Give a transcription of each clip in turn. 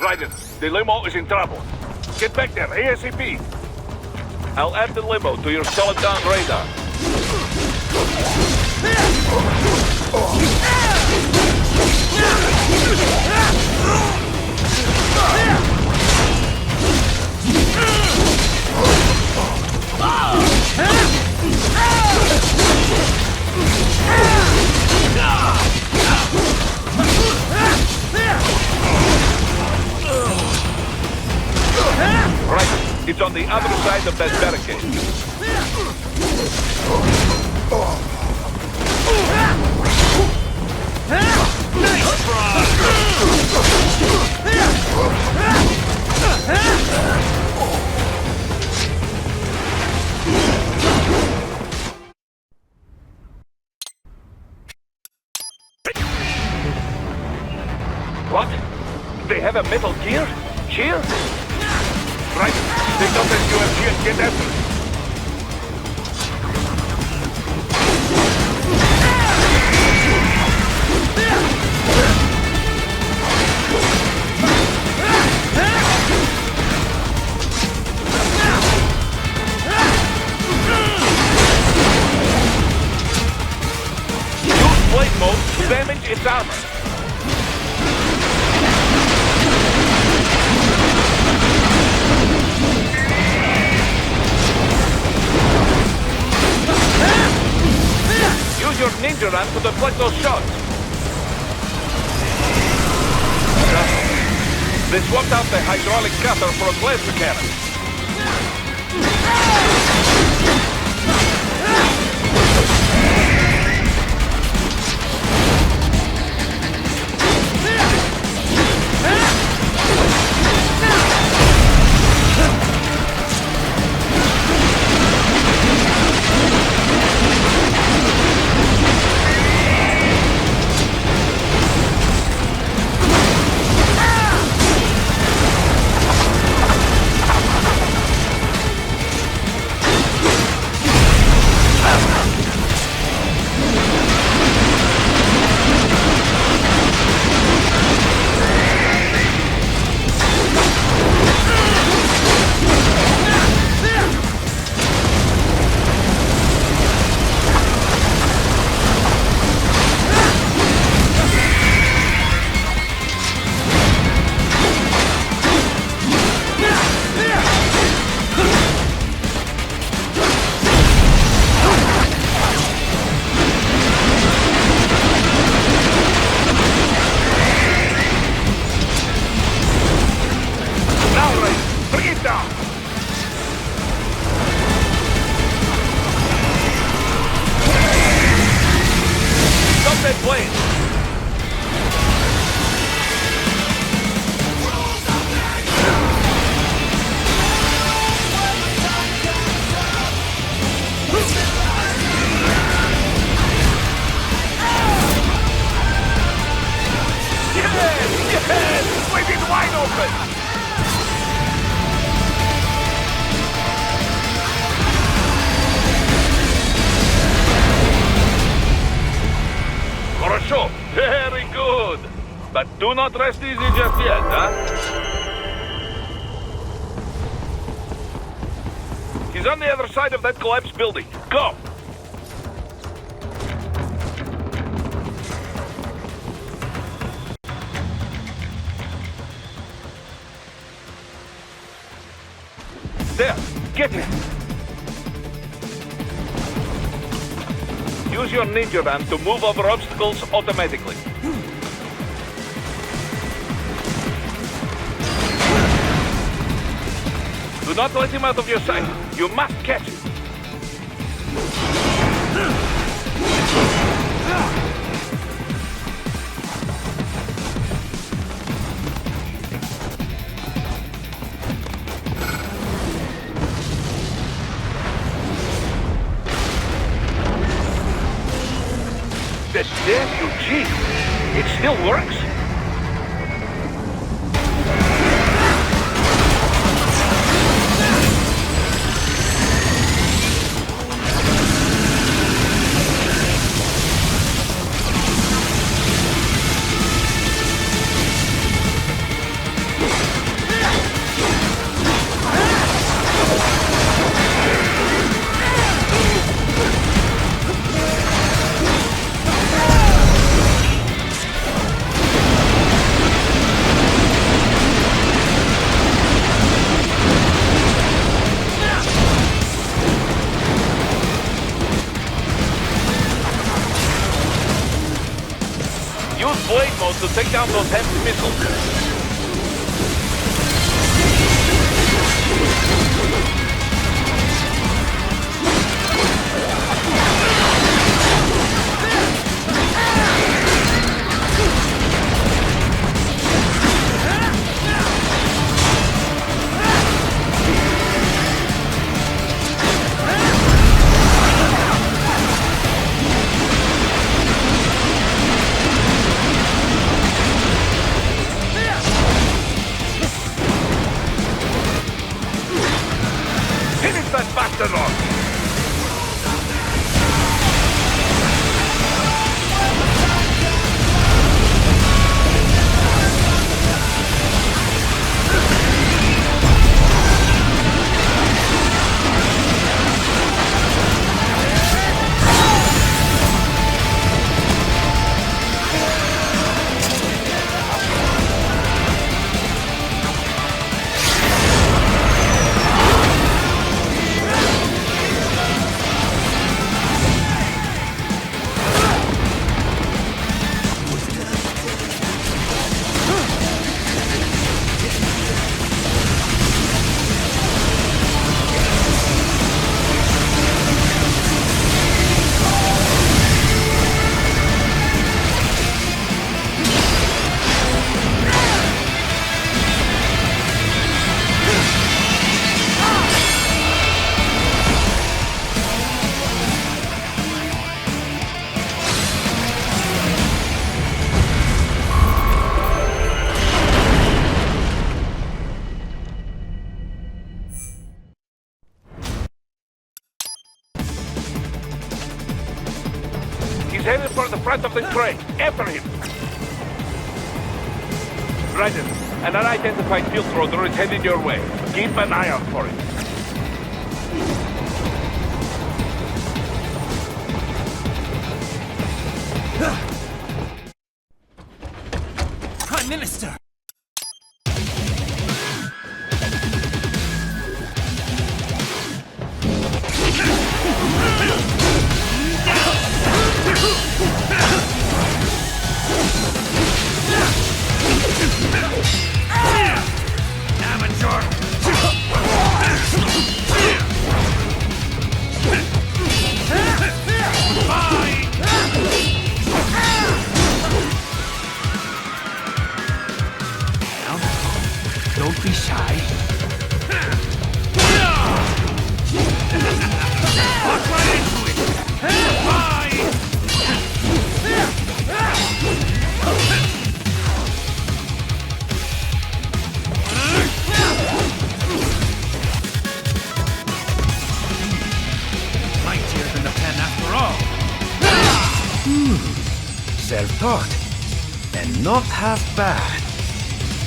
Raiden, the limo is in trouble. Get back there, ASAP. I'll add the limo to your solid down radar. Right, it's on the other side of that barricade. What? They have a metal gear? Shield? Right, take out that UMG and get after it. Use blade mode to damage its armor. Use your ninja run to deflect those shots. They swapped out the hydraulic cutter for a laser cannon. Very good. But do not rest easy just yet, huh? He's on the other side of that collapsed building. Go! There! Get him! Use your ninja run to move over obstacles automatically. Do not let him out of your sight. You must catch him. This damn UG, it still works? take down those heavy missiles. Bastard on! He's headed for the front of the train. After him! Raiden, an unidentified field roader is headed your way. Keep an eye out for it. Prime Minister! Don't be shy. Walk right into it! Bye! Mightier than the pen after all. Self-taught. And not half bad.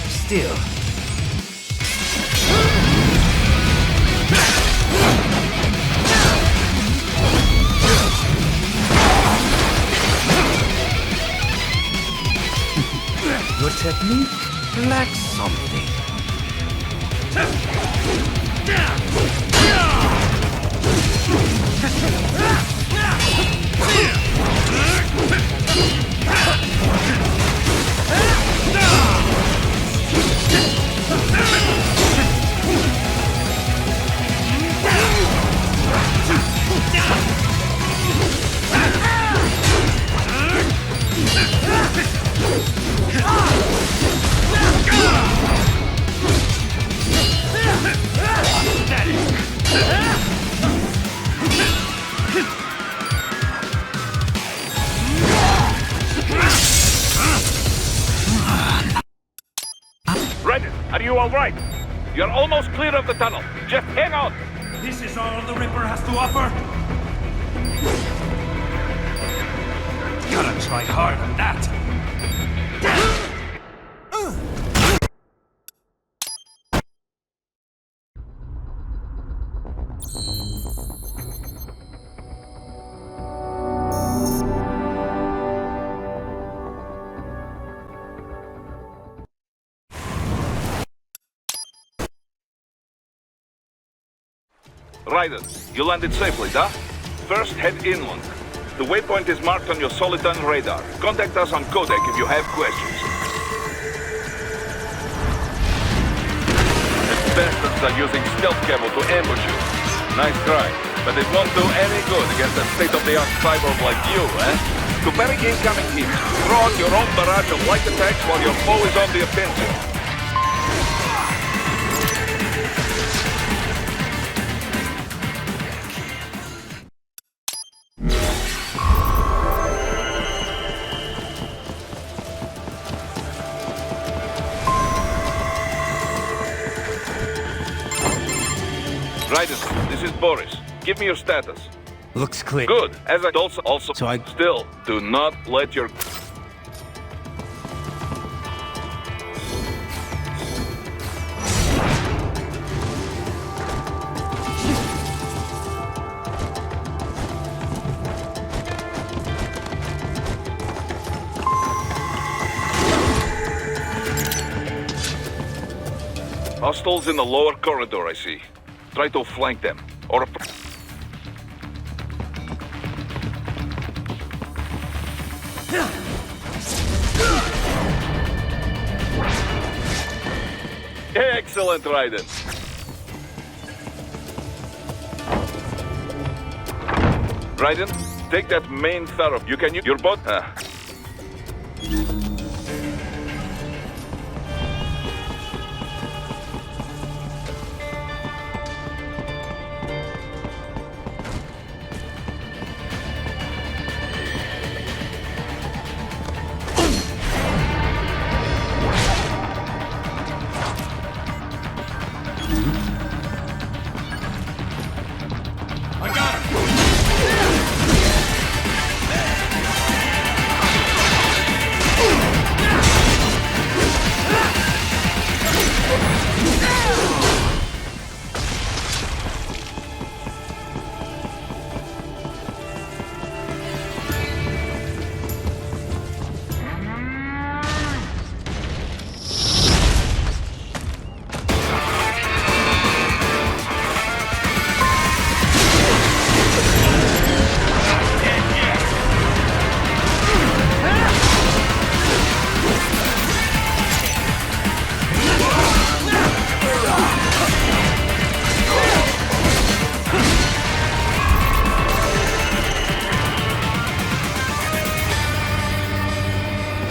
Still. Your technique lacks something. Raiden, are you all right? You're almost clear of the tunnel. Just hang on. This is all the Ripper has to offer? Gotta try harder than that. Raiden, you landed safely, huh? First, head inland. The waypoint is marked on your Soliton radar. Contact us on Codec if you have questions. bastards are using stealth camo to ambush you. Nice try, but it won't do any good against a state-of-the-art cyborg like you, eh? To parry incoming hits, throw out your own barrage of light attacks while your foe is on the offensive. Raiden, this is Boris. Give me your status. Looks clear. Good. As I also So I- still do not let your hostiles in the lower corridor, I see. Try to flank them. Or excellent, Raiden. Raiden, take that main thoroughfare. You can use your boat?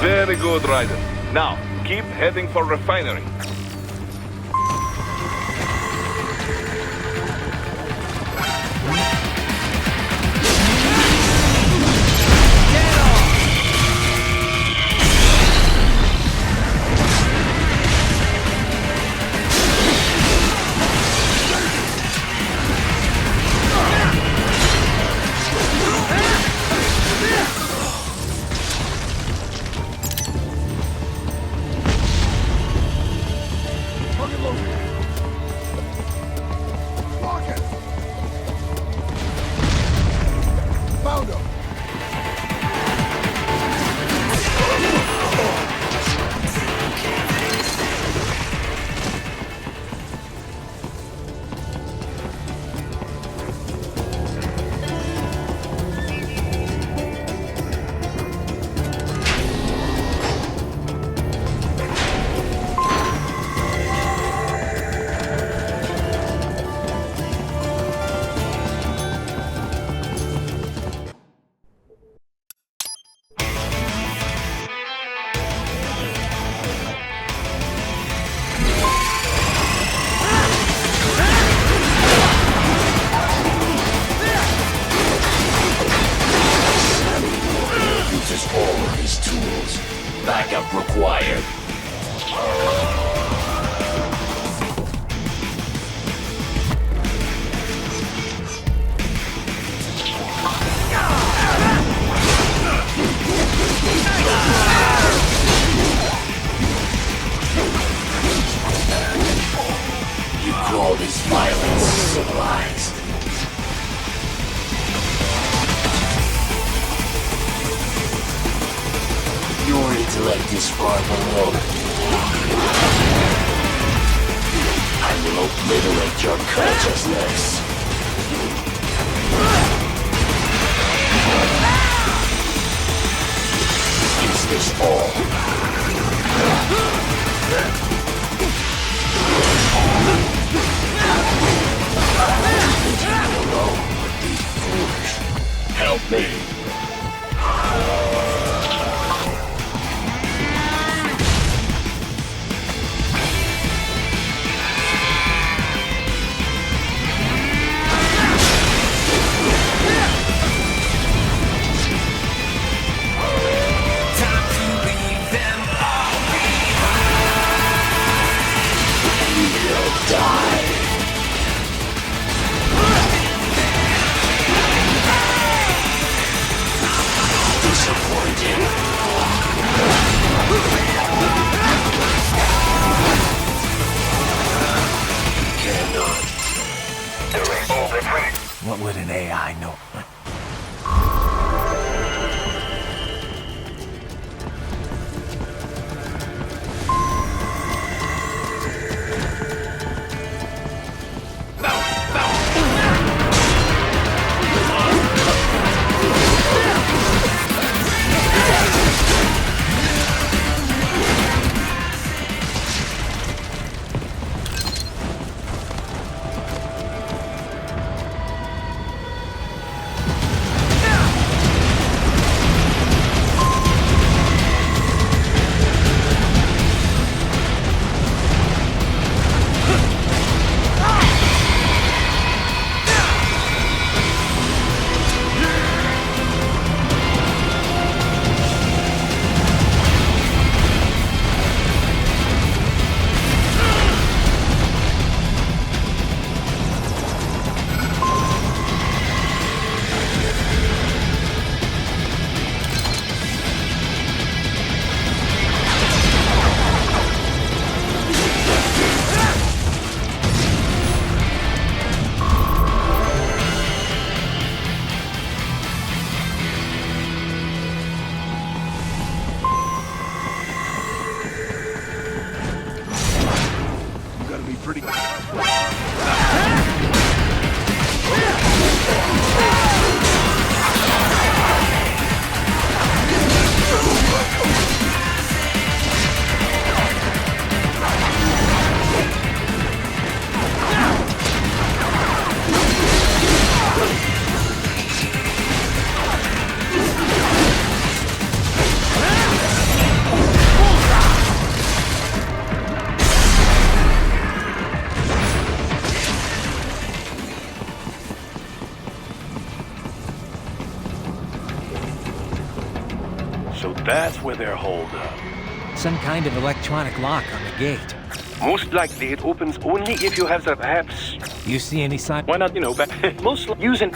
Very good, Raiden. Now, keep heading for refinery. Backup required. You call this violence civilized? Your intellect is far below. I will obliterate your consciousness. Is this all? Would an AI know? So that's where they're holed up. Some kind of electronic lock on the gate. Most likely it opens only if you have the perhaps. You see any sign? Why not, but most using.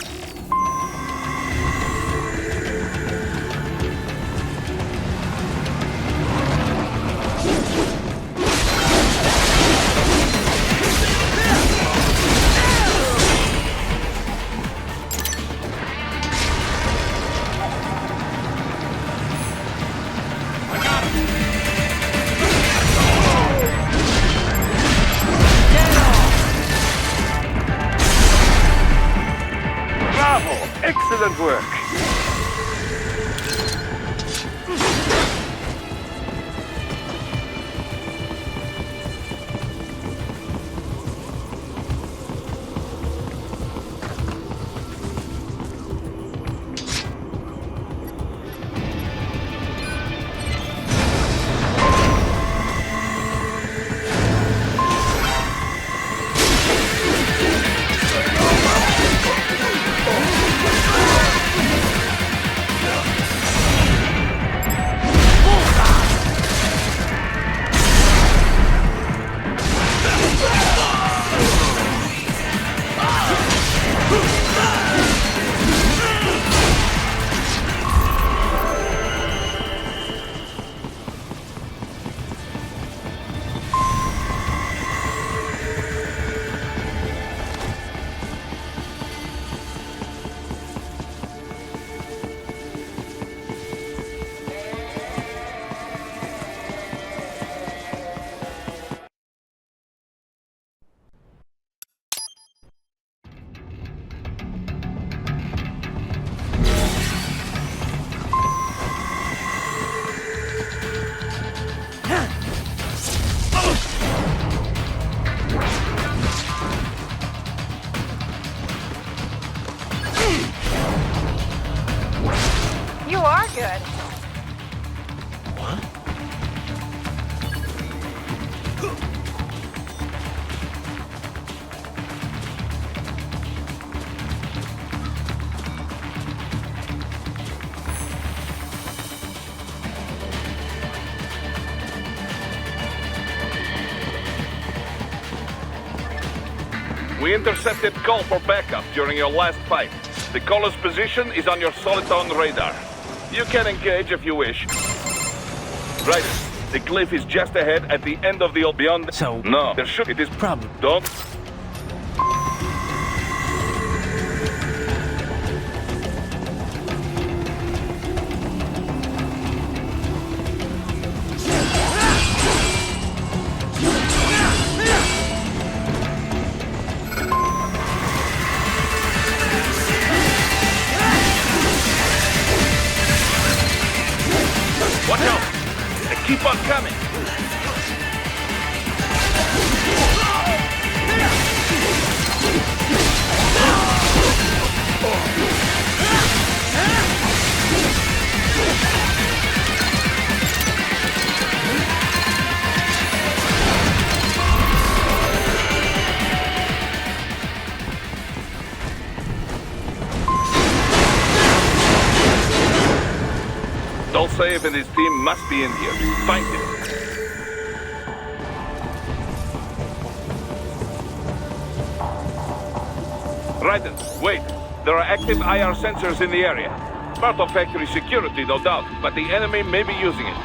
Excellent work. You are good. We intercepted call for backup during your last fight. The caller's position is on your soliton radar. You can engage if you wish. Right. The cliff is just ahead at the end of the beyond. So no, there should. It is problem. Don't. Save and his team must be in here. Find him. Raiden, wait. There are active IR sensors in the area. Part of factory security, no doubt, but the enemy may be using it.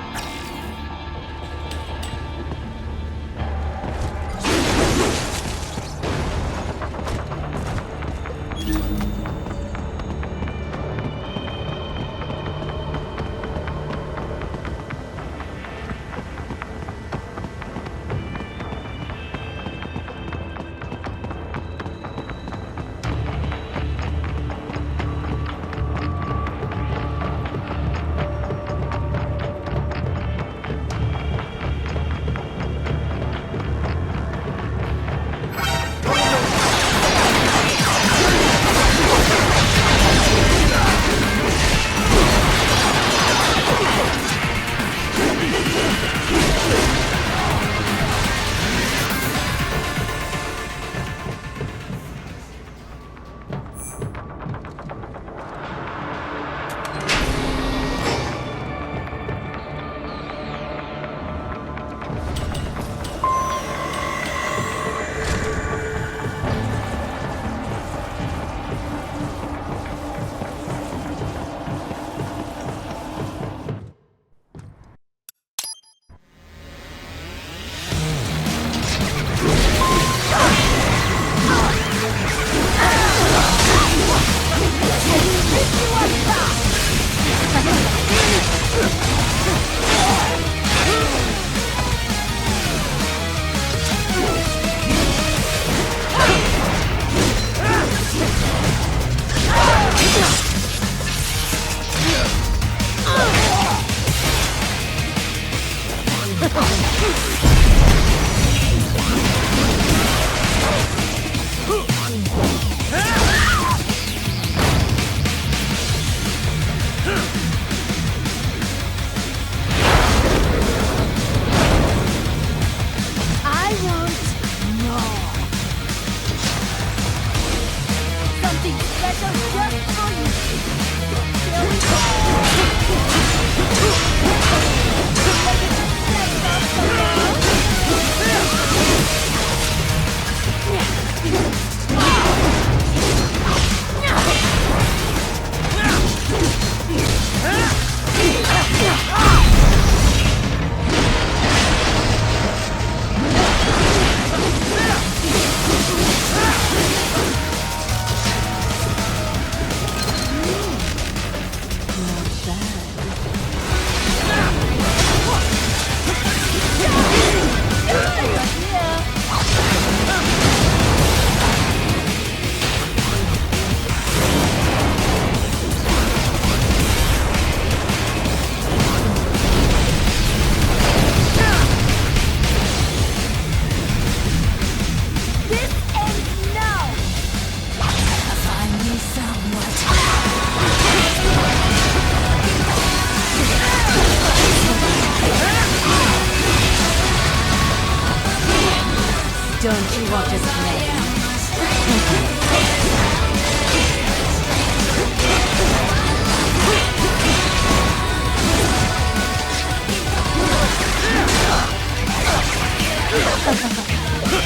Don't you want to play?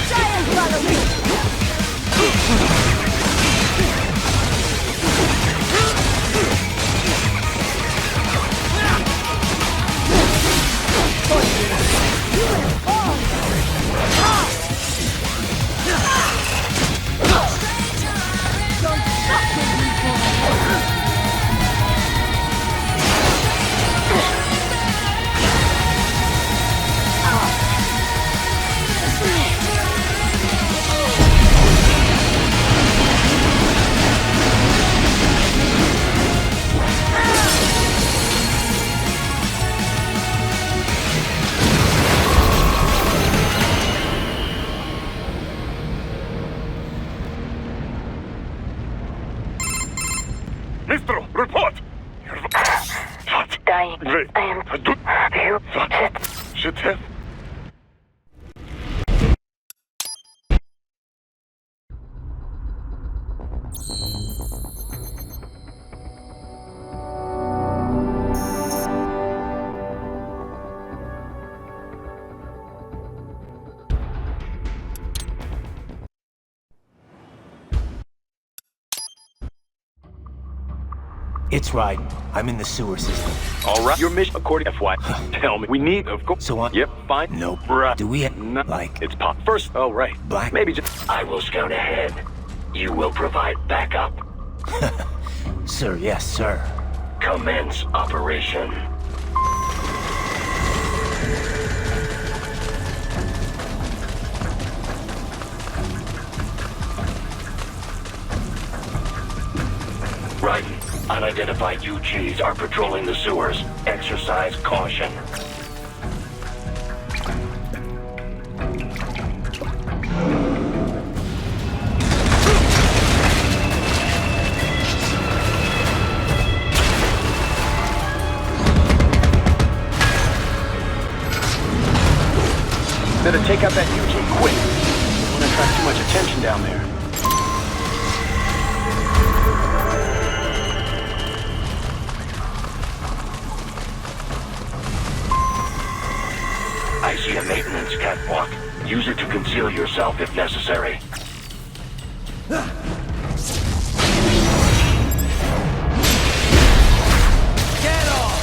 Try and follow me! Mistro, report! What? Dying. Wait. I am... You... What? Je t'aime. It's right. I'm in the sewer system. All right. Your mission, according to FY. Tell me. We need, of course. So what? Yep, fine. Nope. Right. Do we have, No. like, It's pop. First, oh, right. black? Maybe just... I will scout ahead. You will provide backup. Sir, yes, sir. Commence operation. Right. Unidentified UGs are patrolling the sewers. Exercise caution. Better take out that UG quick. Don't want to attract too much attention down there. I see a maintenance catwalk. Use it to conceal yourself if necessary. Get off!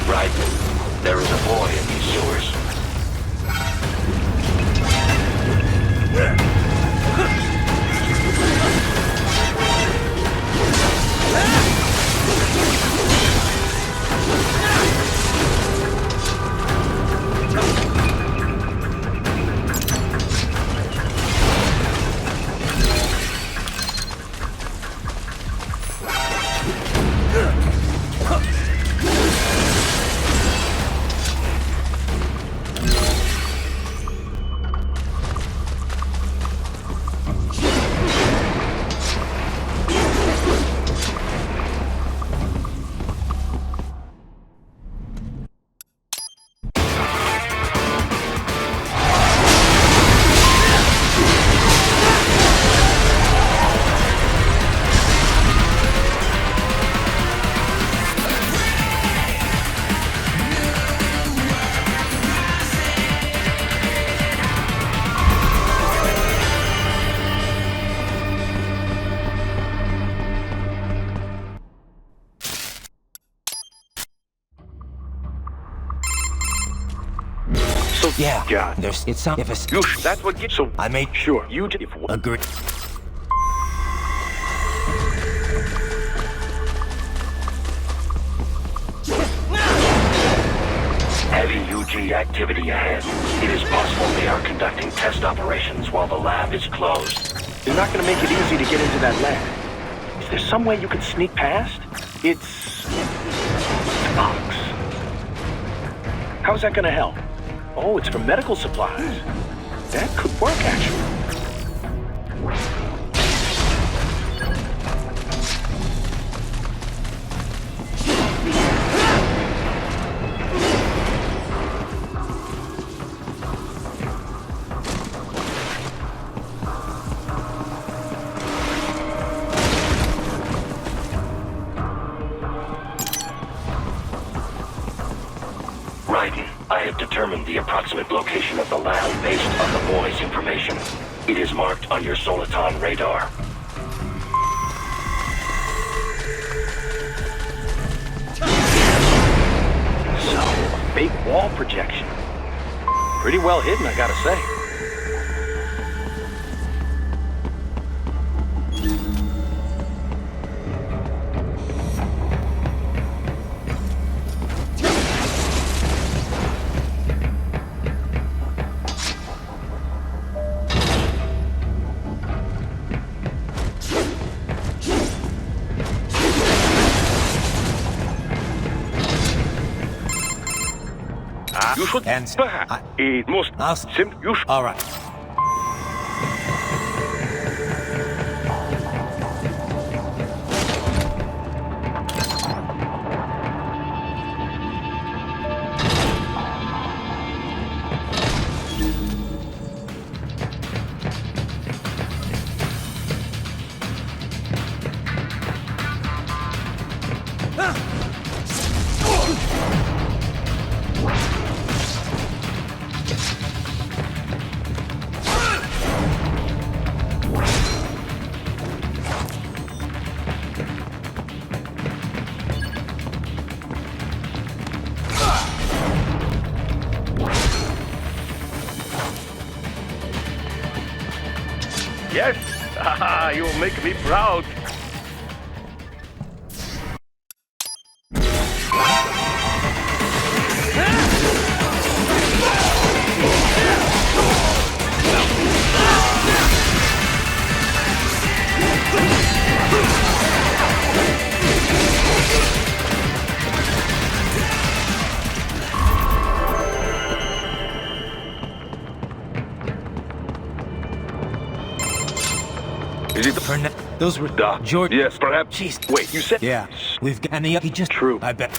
Right. There is a boy in these sewers. So, Yeah. God. There's, it's not, if it's, That's what gets... So, I made, sure, you... If... agree. Heavy UG activity ahead. It is possible they are conducting test operations while the lab is closed. They're not going to make it easy to get into that lab. Is there some way you could sneak past? It's a box. How's that going to help? Oh, it's for medical supplies. That could work, actually. I have determined the approximate location of the lab based on the boy's information. It is marked on your Soliton radar. So, a fake wall projection. Pretty well hidden, I gotta say. You should And perhaps. It must. You should. All right. Yes? Haha, you'll make me proud. Is it For now, those were George. Yes, perhaps. Jeez. Wait, you said... Yeah, we've got any. He just True. I bet.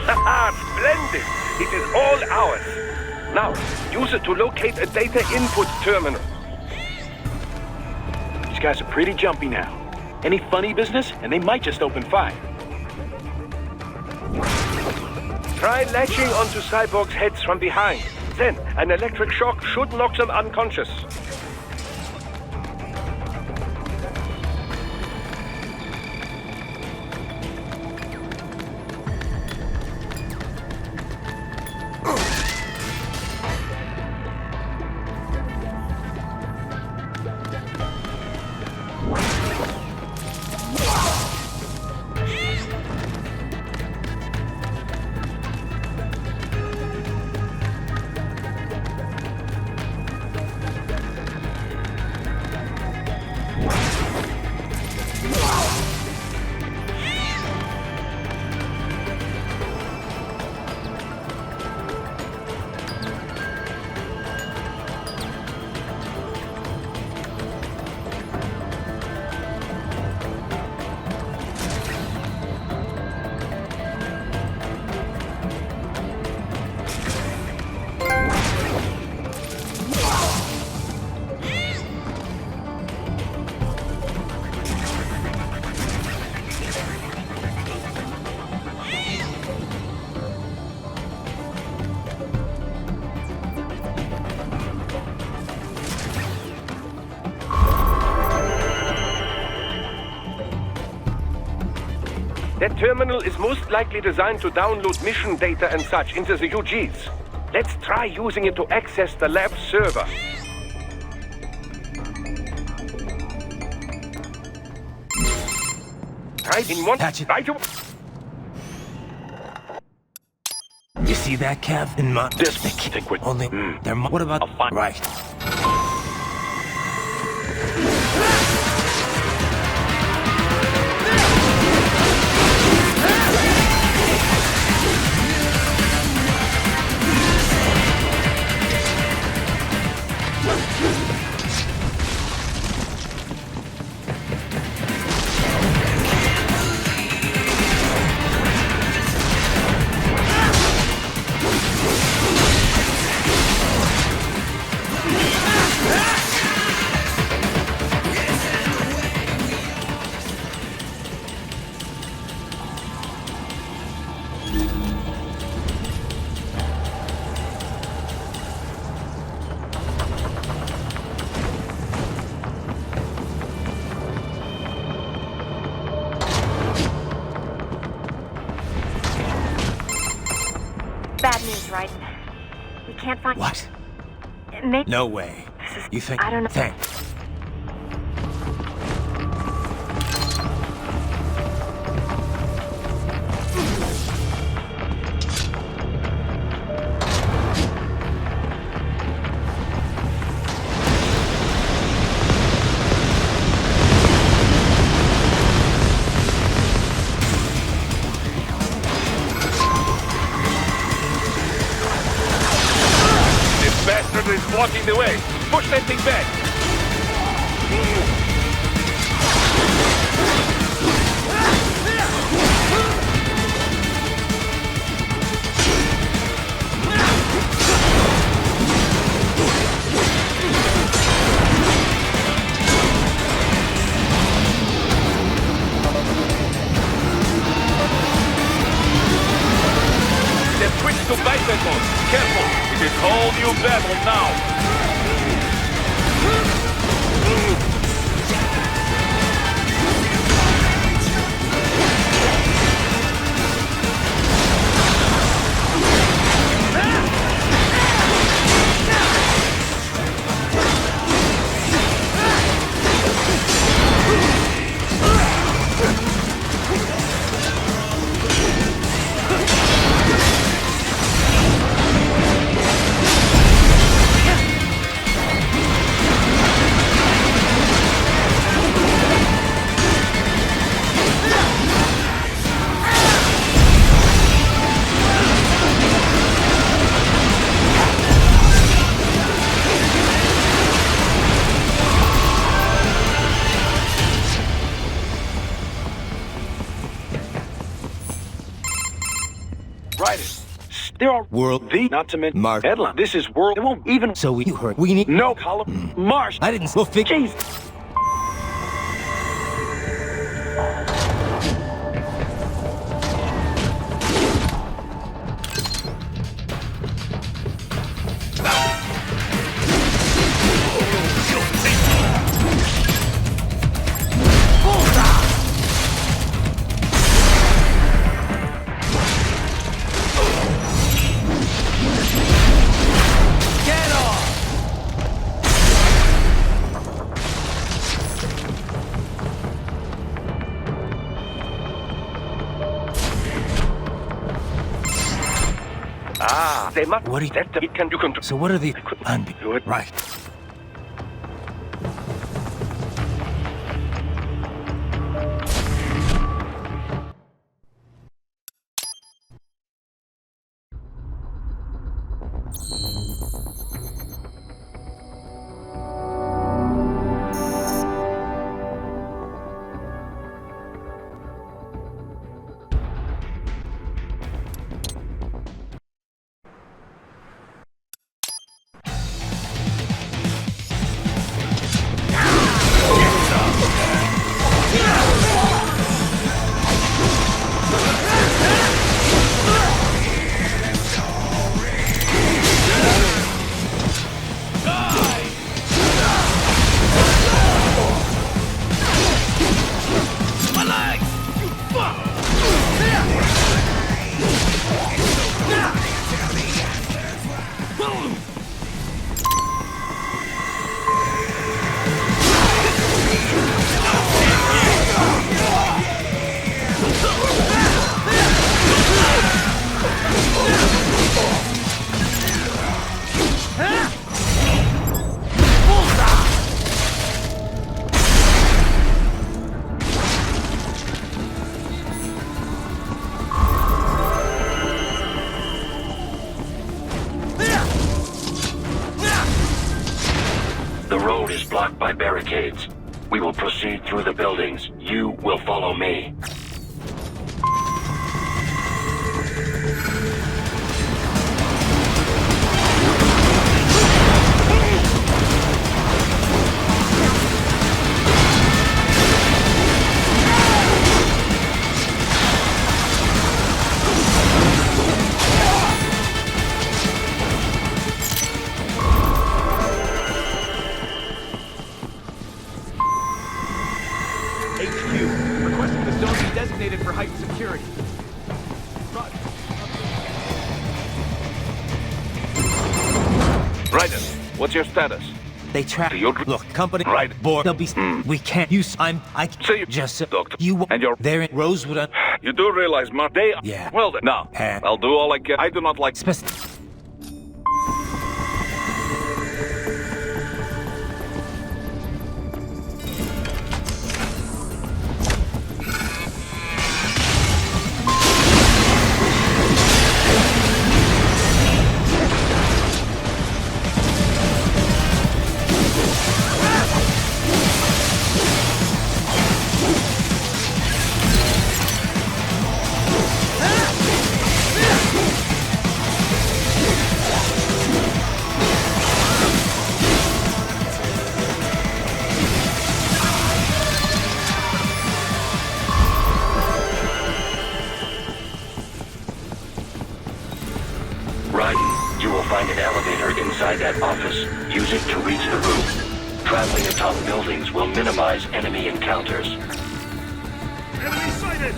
Haha, splendid! It is all ours. Now, use it to locate a data input terminal. These guys are pretty jumpy now. Any funny business, and they might just open fire. Try latching onto cyborgs' heads from behind. Then, an electric shock should knock them unconscious. That terminal is most likely designed to download mission data and such into the UGs. Let's try using it to access the lab server. Right in one... Patch it. Right to... You see that, Kev? In my This think we're... only there. What about I'll find- right? Bad news, right? We can't find... What? Maybe... No way. This is... You think? I don't know. Thanks. This bastard is blocking the way. Push that thing back. They've switched to biped mode. Careful. It's whole new battle now. There are World not to mention Mark headline. This is world. It won't even. So you heard we need No column. Marsh. I didn't fix. Jeez. They must. What do you- That it can you control. So what are the Do it. right? The road is blocked by barricades. We will proceed through the buildings. You will follow me. HQ, requesting the zone be designated for heightened security. Raiden, what's your status? They trap. You're- Look, company. Right. Board. They'll be. We can't use. I. So you- just. Doctor. You. And you're- There in Rosewood. You do realize, Mark, they are... Yeah. Well then, no. I'll do all I can. I do not like... You will find an elevator inside that office. Use it to reach the roof. Traveling atop buildings will minimize enemy encounters. Enemy sighted!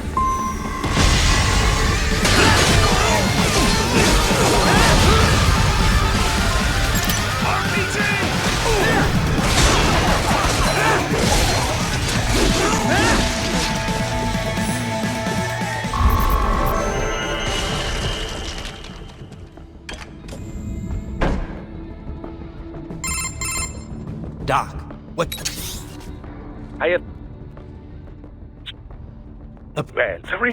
Doc, what? I have... Well, sorry.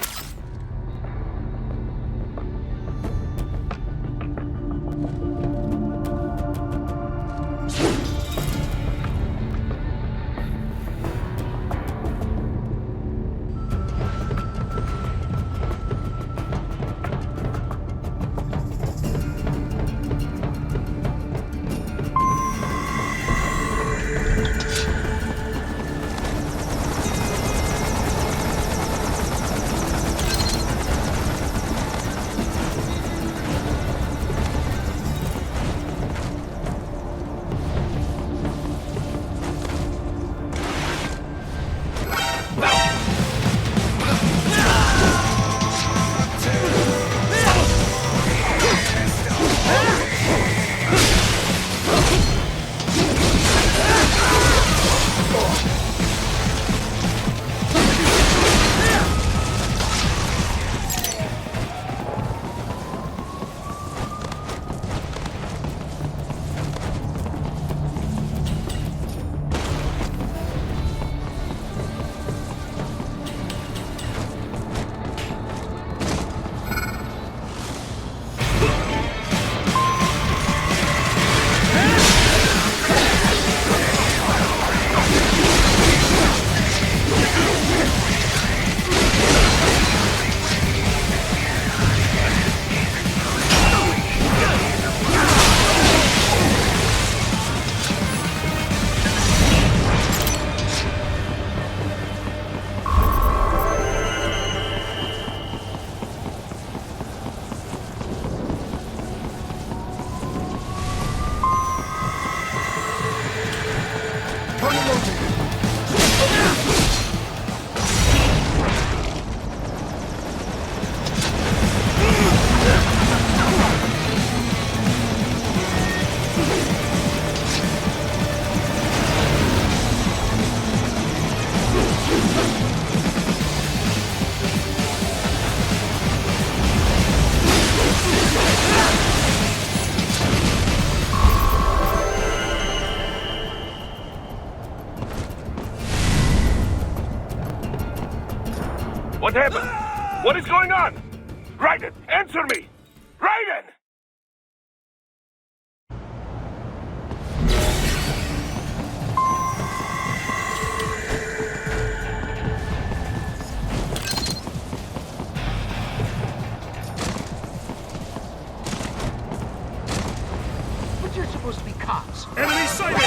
What happened? What is going on? Raiden, answer me! Raiden! But you're supposed to be cops. Enemy sighted!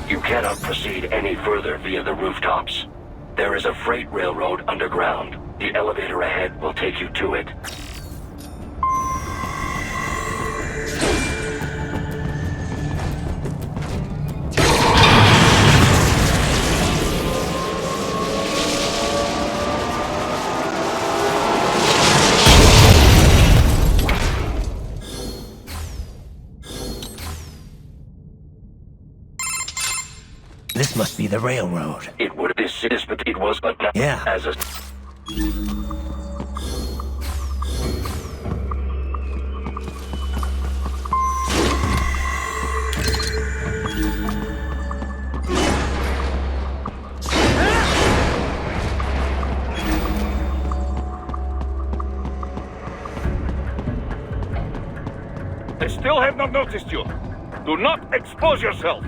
You cannot proceed any further via the rooftops. There is a freight railroad underground. The elevator ahead will take you to it. This must be the railroad. It would assist, but it was but not Yeah. as a... I still have not noticed you. Do not expose yourself.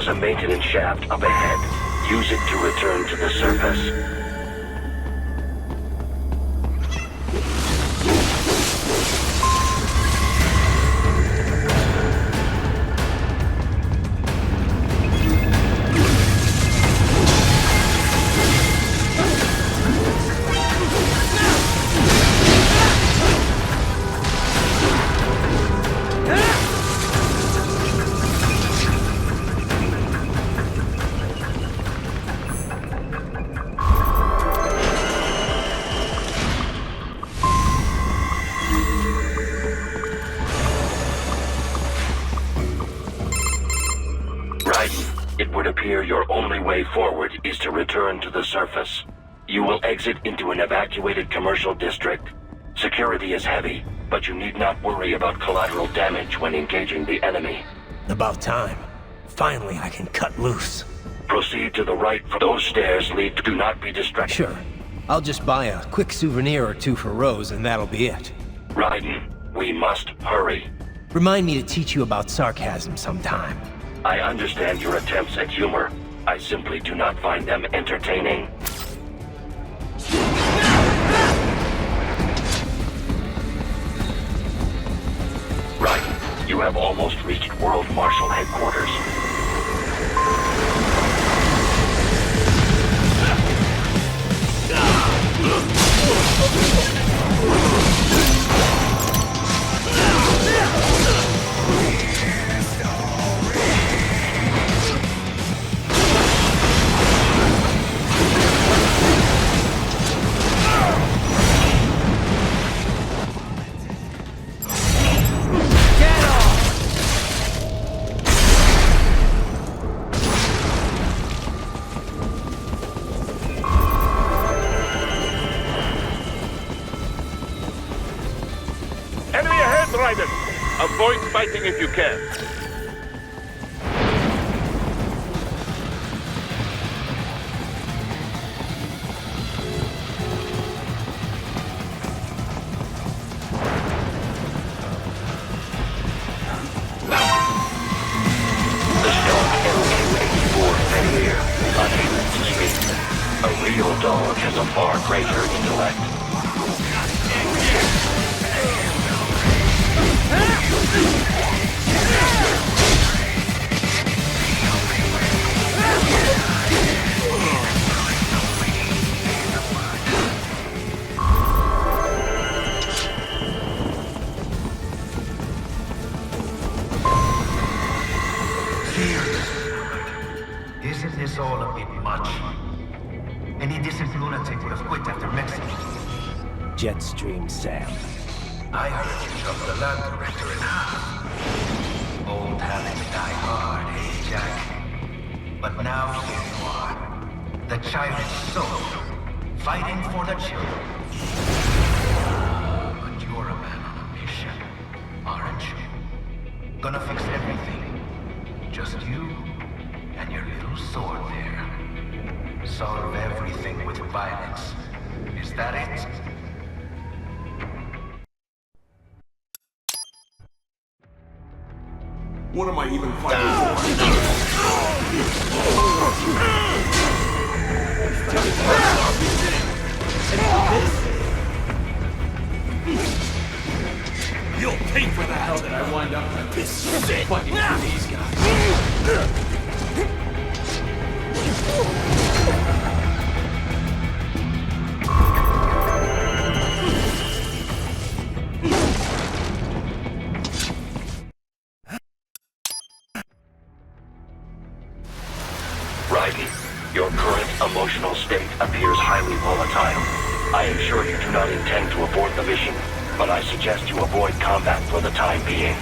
There's a maintenance shaft up ahead. Use it to return to the surface. It would appear your only way forward is to return to the surface. You will exit into an evacuated commercial district. Security is heavy, but you need not worry about collateral damage when engaging the enemy. About time. Finally, I can cut loose. Proceed to the right. Those stairs lead to... Do not be distracted. Sure. I'll just buy a quick souvenir or two for Rose, and that'll be it. Raiden, we must hurry. Remind me to teach you about sarcasm sometime. I understand your attempts at humor. I simply do not find them entertaining. Raiden, you have almost reached World Marshal Headquarters. Enemy ahead, Raiden! Avoid fighting if you can. The stealth NPEB01228 Fenrir, unable to speak. A real dog has a far greater intellect. Isn't this all a bit much? Any decent lunatic would have quit after Mexico. Jetstream Sam. I heard you chopped the lab director in half. Old habits die hard, eh, Jack? But now here you are. The child is sold, fighting for the children. But you're a man on a mission, aren't you? Gonna fix everything. Just you and your little sword there. Solve everything with violence. Is that it? What am I even fighting for? You'll pay for the hell that I wind up like this shit fighting for these guys. Raiden, your current emotional state appears highly volatile. I am sure you do not intend to abort the mission, but I suggest you avoid combat for the time being.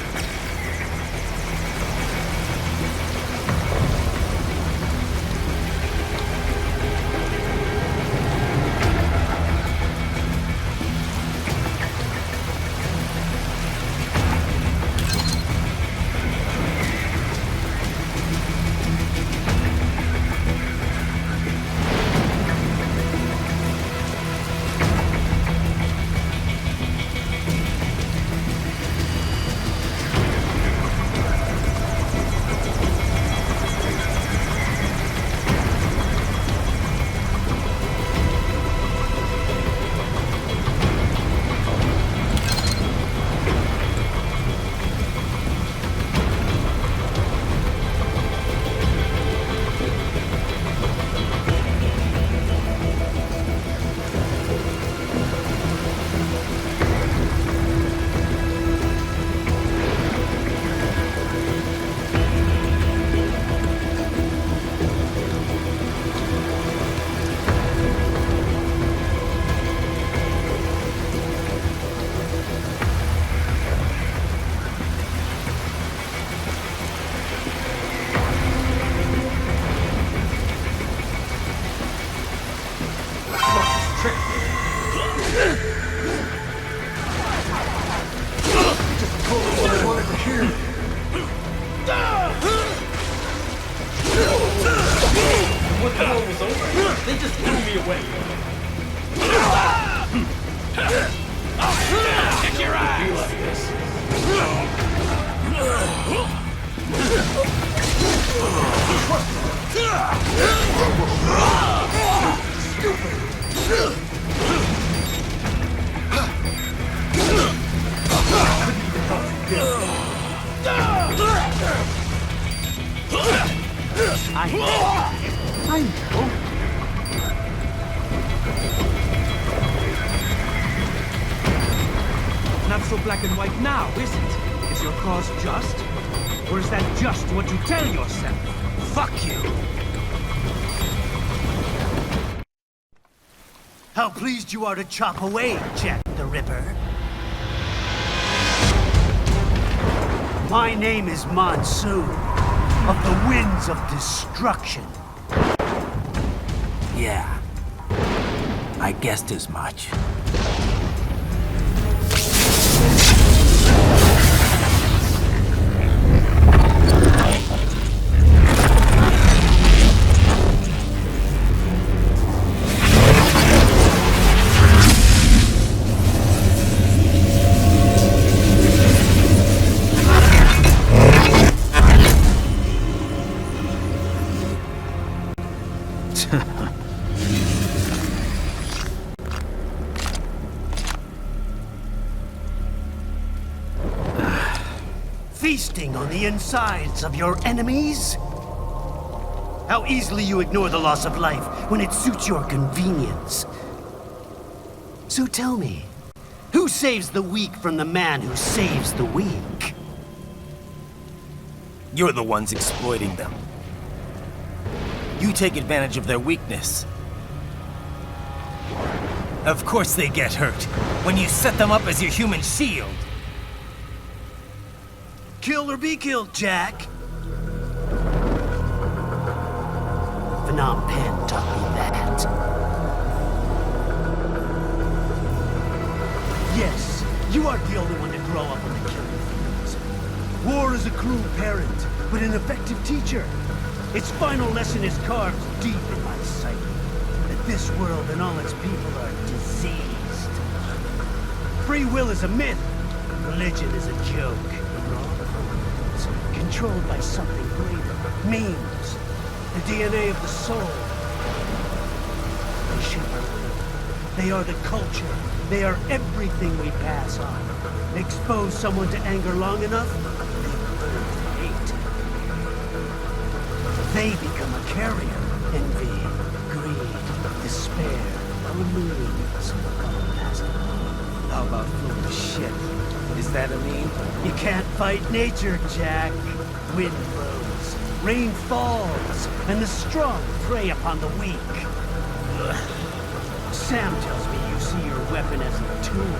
I know. Not so black and white now, is it? Is your cause just? Or is that just what you tell yourself? Fuck you! How pleased you are to chop away, Jack the Ripper. My name is Monsoon, of the Winds of Destruction. Yeah, I guessed as much. Feasting on the insides of your enemies? How easily you ignore the loss of life when it suits your convenience. So tell me, who saves the weak from the man who saves the weak? You're the ones exploiting them. You take advantage of their weakness. Of course they get hurt when you set them up as your human shield. Kill or be killed, Jack. Phnom Penh taught me that. Yes, you aren't the only one to grow up on the killing fields. War is a cruel parent, but an effective teacher. Its final lesson is carved deep in my psyche. That this world and all its people are diseased. Free will is a myth. Religion is a joke. Controlled by something greater. Memes. The DNA of the soul. They shape our life. They are the culture. They are everything we pass on. Expose someone to anger long enough, they learn to hate. They become a carrier. Envy, greed, despair, illusions. How about full of shit? Is that a meme? You can't fight nature, Jack. Wind blows, rain falls, and the strong prey upon the weak. Sam tells me you see your weapon as a tool.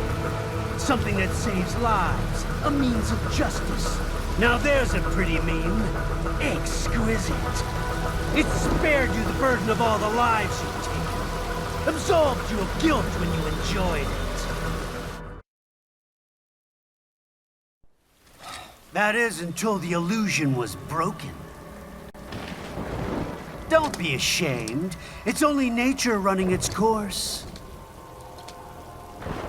Something that saves lives, a means of justice. Now there's a pretty meme. Exquisite. It spared you the burden of all the lives you've taken. Absolved you of guilt when you enjoyed it. That is, until the illusion was broken. Don't be ashamed. It's only nature running its course.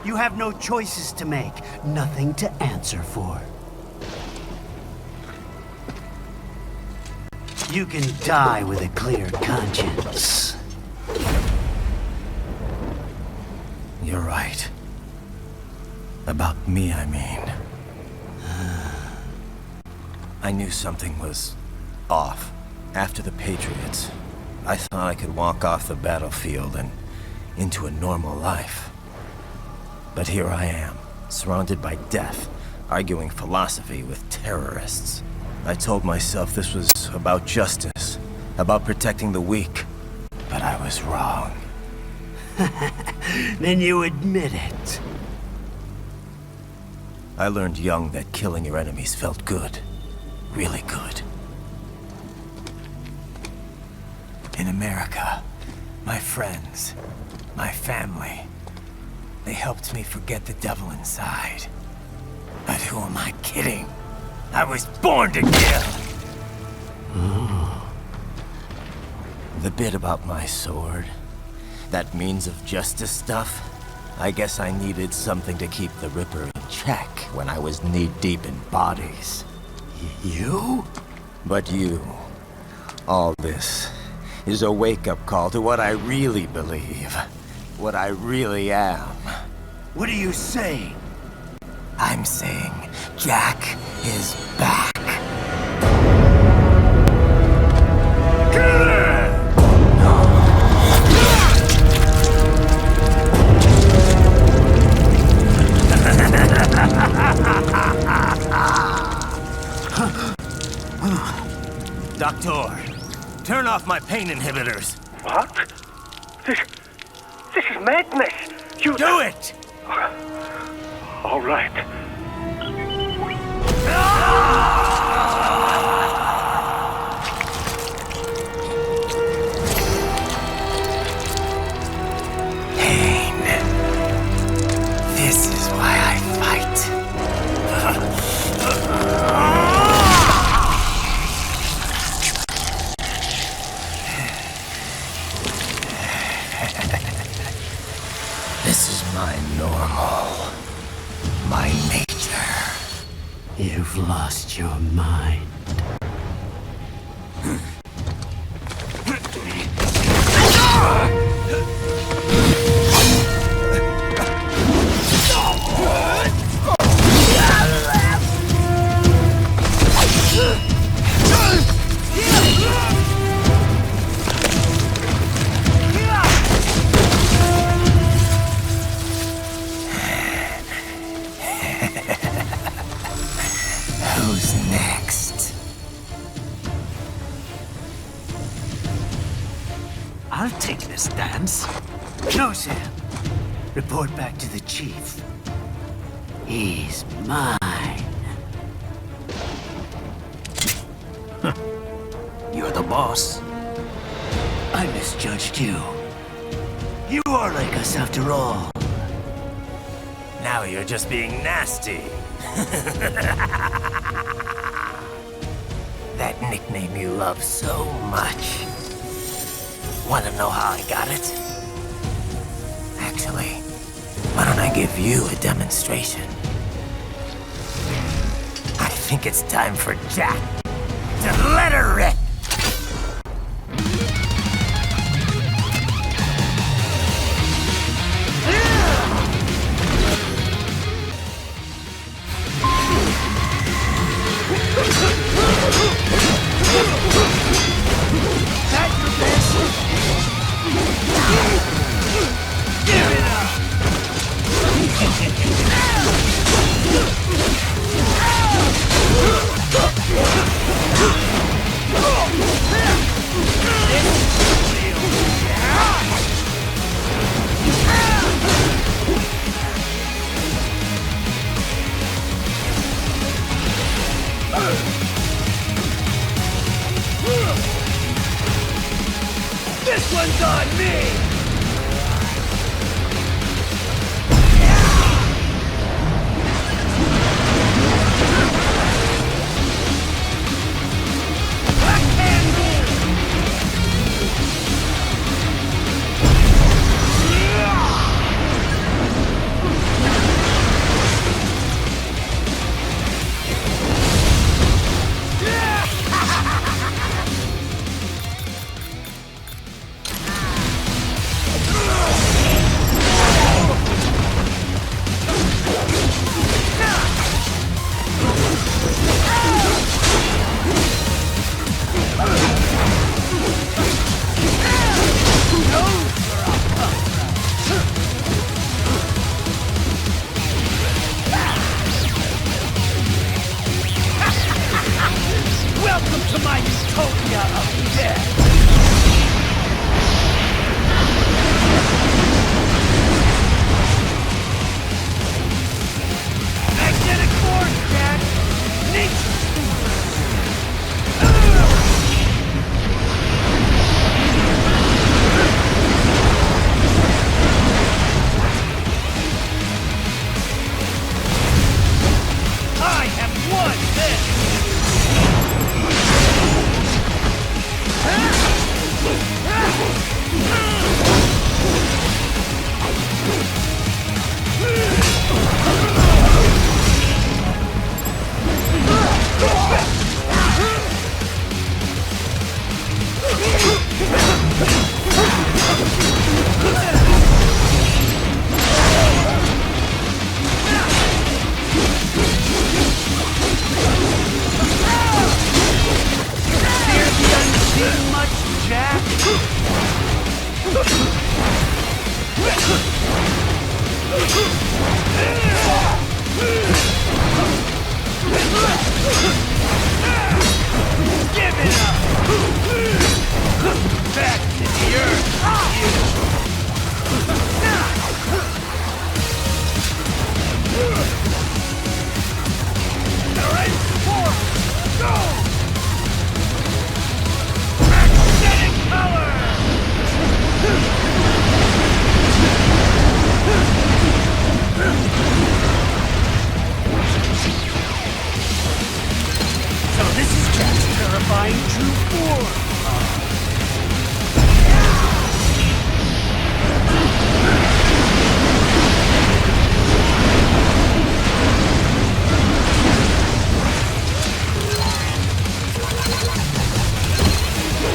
You have no choices to make, nothing to answer for. You can die with a clear conscience. You're right. About me, I mean. I knew something was off. After the Patriots, I thought I could walk off the battlefield and into a normal life. But here I am, surrounded by death, arguing philosophy with terrorists. I told myself this was about justice, about protecting the weak. But I was wrong. Then you admit it. I learned young that killing your enemies felt good. Really good. In America, my friends, my family, they helped me forget the devil inside. But who am I kidding? I was born to kill! The bit about my sword, that means of justice stuff, I guess I needed something to keep the Ripper in check when I was knee-deep in bodies. You? But you All this is a wake-up call to what I really believe. What I really am. What are you saying? I'm saying Jack is back. Doctor, turn off my pain inhibitors. What? This is madness. You do it! All right. Pain. This is why I fight. This is my normal. My nature. You've lost your mind. Who's next? I'll take this dance. No, Sam. Report back to the chief. He's mine. You're the boss. I misjudged you. You are like us after all. Now you're just being nasty. That nickname you love so much. Want to know how I got it? Actually, why don't I give you a demonstration? I think it's time for Jack to let her rip. Give it up! Give it up! Back to the earth! Terrain support! Go! Magnetic power! So this is Jack's terrifying true form.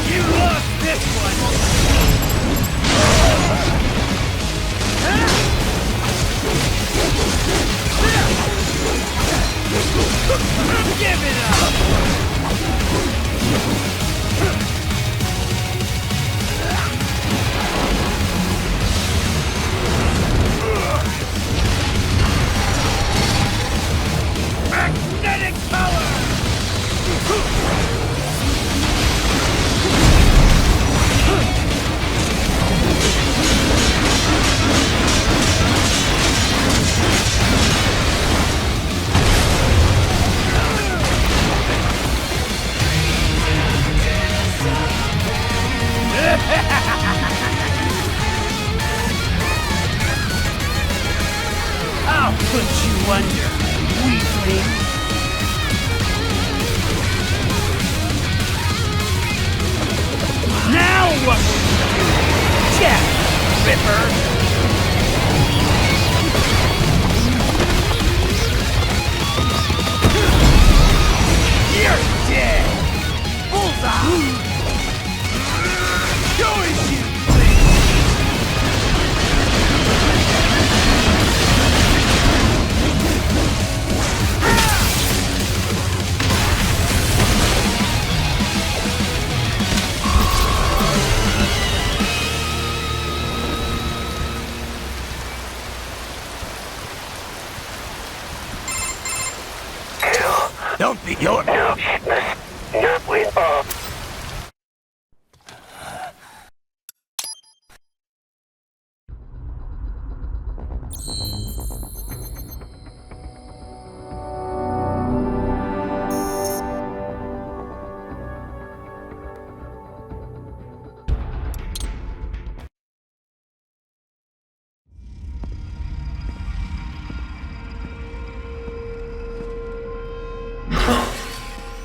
You lost this one! Give it up! Magnetic power! I'll put you under, weakling. Now what will you do, Jack Ripper? You're dead! Bullseye! Show us you, Don't be your... Not with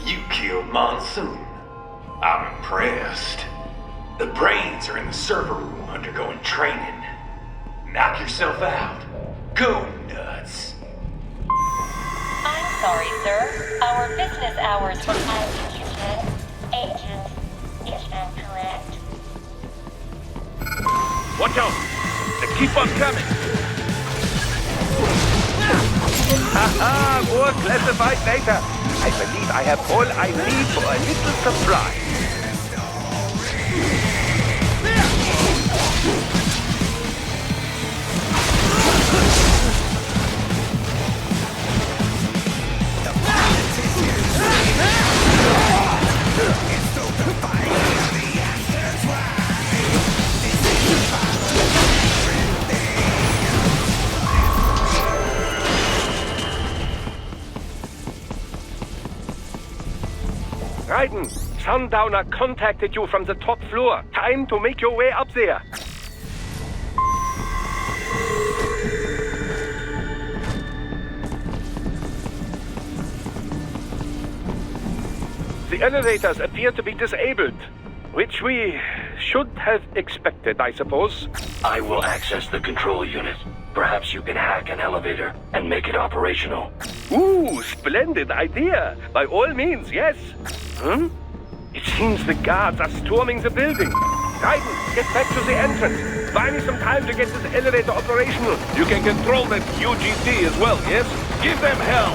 You killed Monsoon. I'm impressed. The brains are in the server room undergoing training. Knock yourself out. Go nuts. I'm sorry, sir. Our business hours for agent is incorrect. Watch out! They keep on coming! Haha, more classified data. I believe I have all I need for a little surprise. Raiden, Sundowner contacted you from the top floor. Time to make your way up there. The elevators appear to be disabled, which we should have expected, I suppose. I will access the control unit. Perhaps you can hack an elevator and make it operational. Ooh, splendid idea. By all means, yes. It seems the guards are storming the building. Raiden, get back to the entrance. Buy me some time to get this elevator operational. You can control that UGT as well, yes? Give them hell!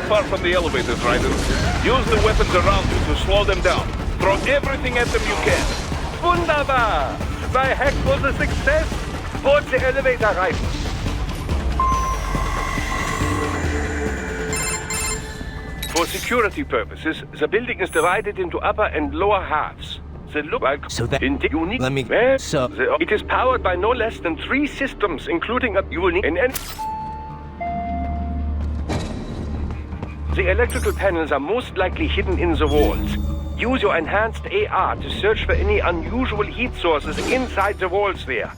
far from the elevators, Raiden. Use the weapons around you to slow them down. Throw everything at them you can. Wunderbar! My hack was a success! Board the elevator, Raiden. For security purposes, the building is divided into upper and lower halves. They look like So that... unique. Let me... So... It is powered by no less than 3 systems, including a unique... The electrical panels are most likely hidden in the walls. Use your enhanced AR to search for any unusual heat sources inside the walls there.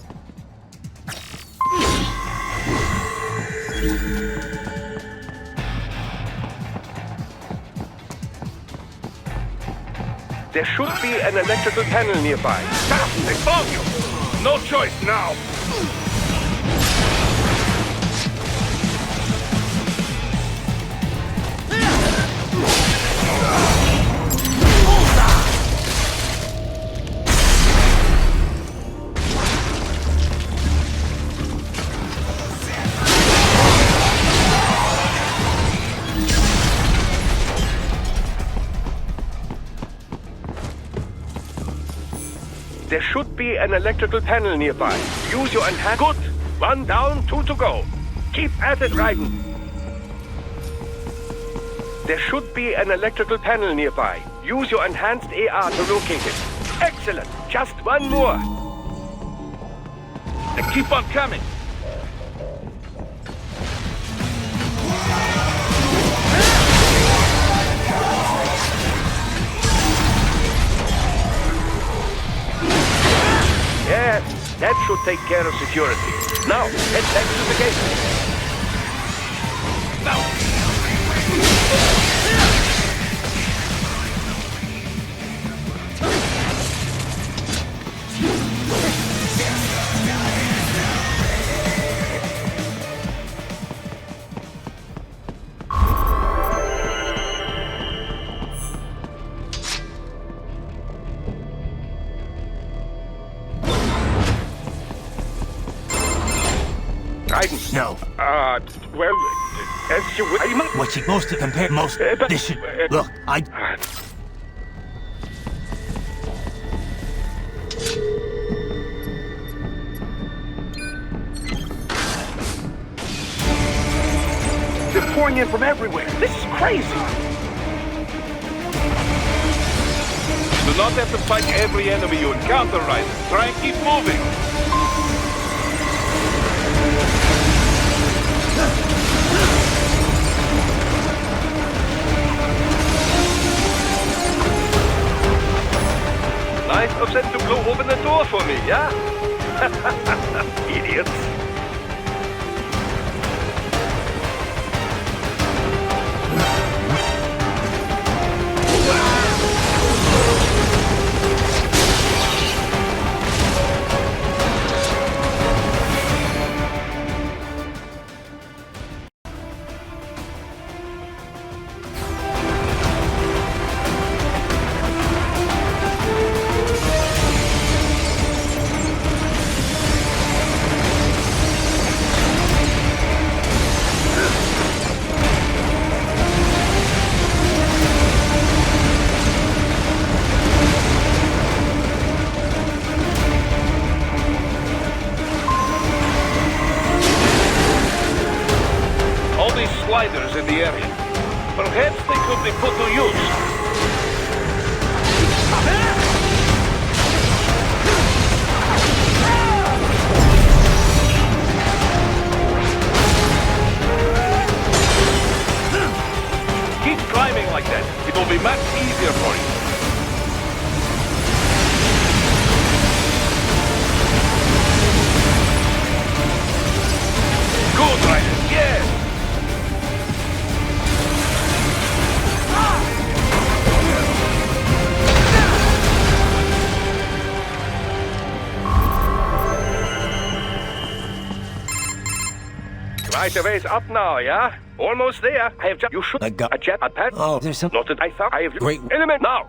There should be an electrical panel nearby. Stop! They found you! No choice now! There should be an electrical panel nearby. Use your enhanced... Good! 1 down, 2 to go. Keep at it, Raiden. There should be an electrical panel nearby. Use your enhanced AR to locate it. Excellent! Just 1 more. And keep on coming! Yes, that should take care of security. Now, head back to the gate. Now! No. Well, as you will... What's he supposed to compare most... This should... Look, They're pouring in from everywhere. This is crazy. You do not have to fight every enemy you encounter, Raiden. Try and keep moving. Nice of them to blow open the door for me, yeah? Idiots. Sliders in the area. Perhaps they could be put to use. Keep climbing like that. It will be much easier for you. Good, Raiden. Yes! Right, the way's up now, yeah? Almost there. I have just... You should... I got... A jet, a pad? Oh, there's some... Not that I thought. I have... Great... Element now!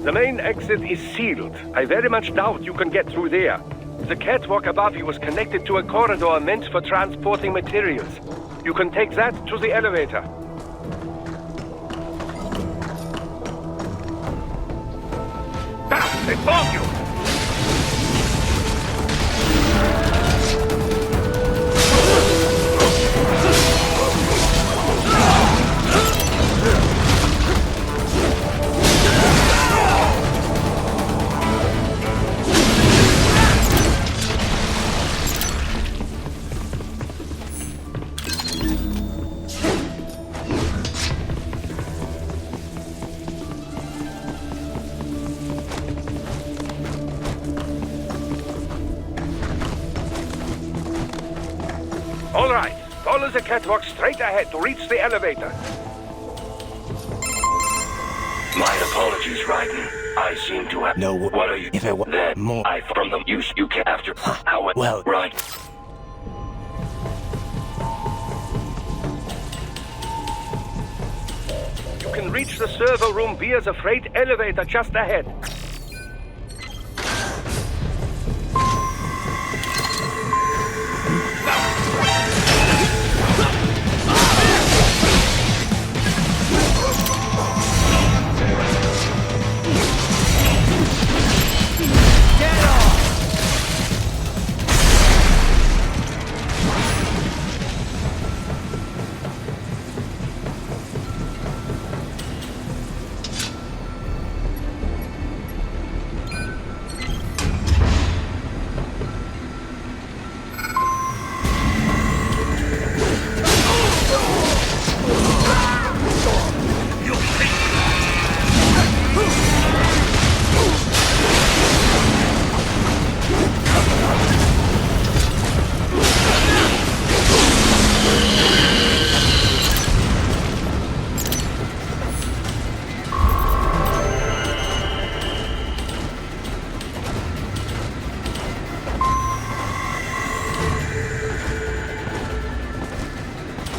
The main exit is sealed. I very much doubt you can get through there. The catwalk above you was connected to a corridor meant for transporting materials. You can take that to the elevator. Ah! They found you! All right, follow the catwalk straight ahead to reach the elevator. My apologies, Raiden. I seem to have... No, what are you... if it were that more... I from the use you can after... How... Well... Right. You can reach the server room via the freight elevator just ahead.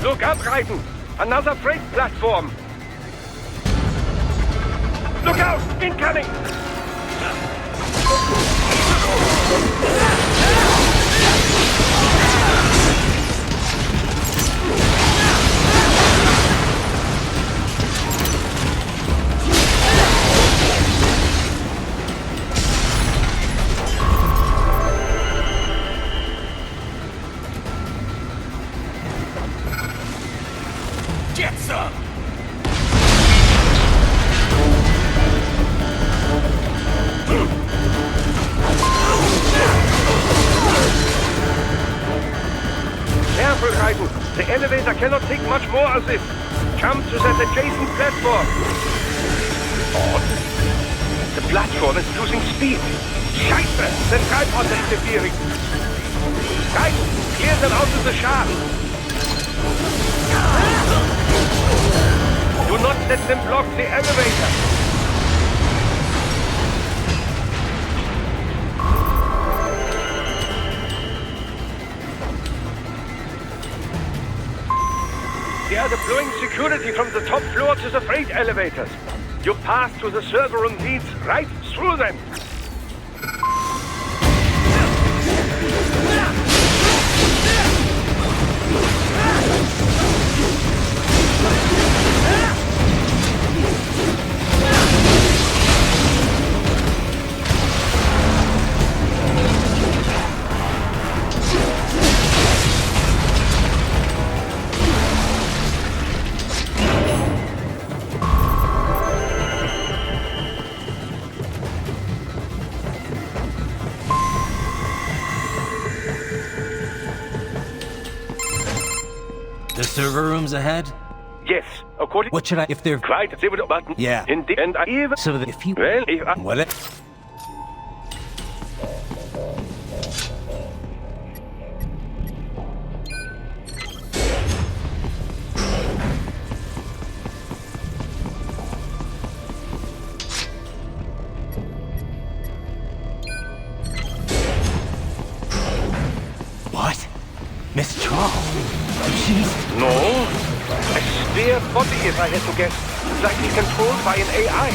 Look up, Raiden! Another freight platform! Look out! Incoming! Get some! Careful, Raiden. The elevator cannot take much more of this. Jump to that adjacent platform. Odd. The platform is losing speed. Scheiße! The tripod is interfering. Raiden, clear them out of the shaft. Do not let them block the elevator. They are deploying security from the top floor to the freight elevators. Your path to the server room leads right through them. The server room's ahead? Yes, according... What should I... if they're... Right, they would button. Yeah. Indeed, and I even... So that if you... Well, if I... What if... What? Miss Troll? She's... No. A spare body, if I had to guess. Likely controlled by an AI.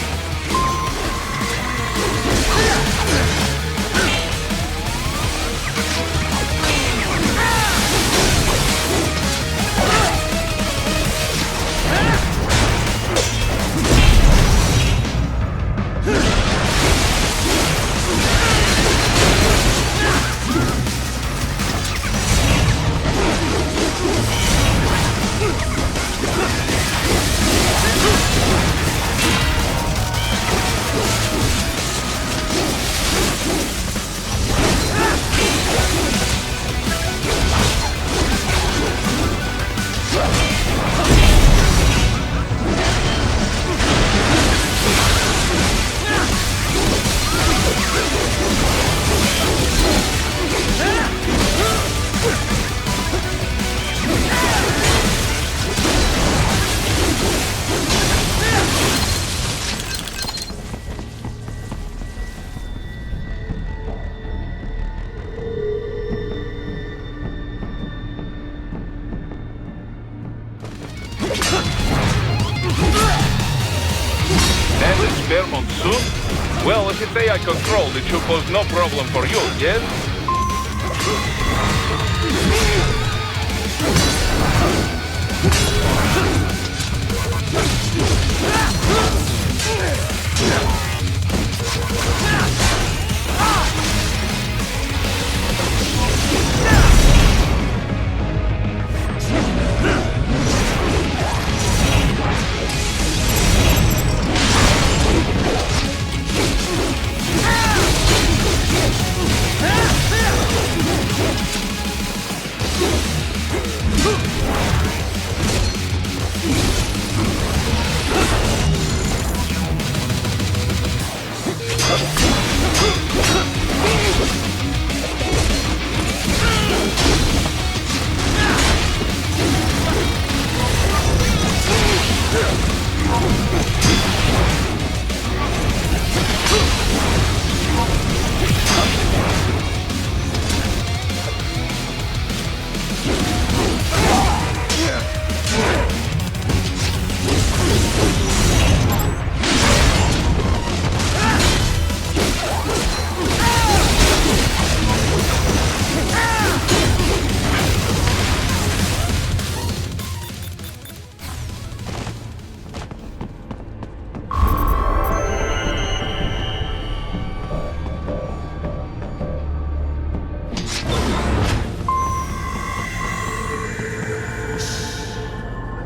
Well, if it's AI controlled, it should pose no problem for you, yes?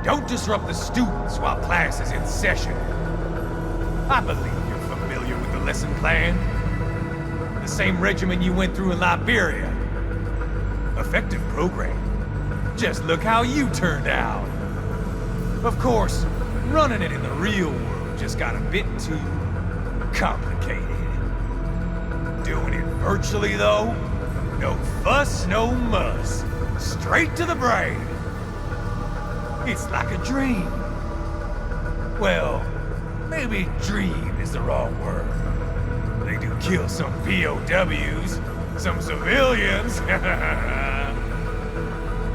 Don't disrupt the students while class is in session. I believe you're familiar with the lesson plan. The same regimen you went through in Liberia. Effective program. Just look how you turned out. Of course, running it in the real world just got a bit too complicated. Doing it virtually, though, no fuss, no muss. Straight to the brain. It's like a dream. Well, maybe dream is the wrong word. They do kill some POWs, some civilians.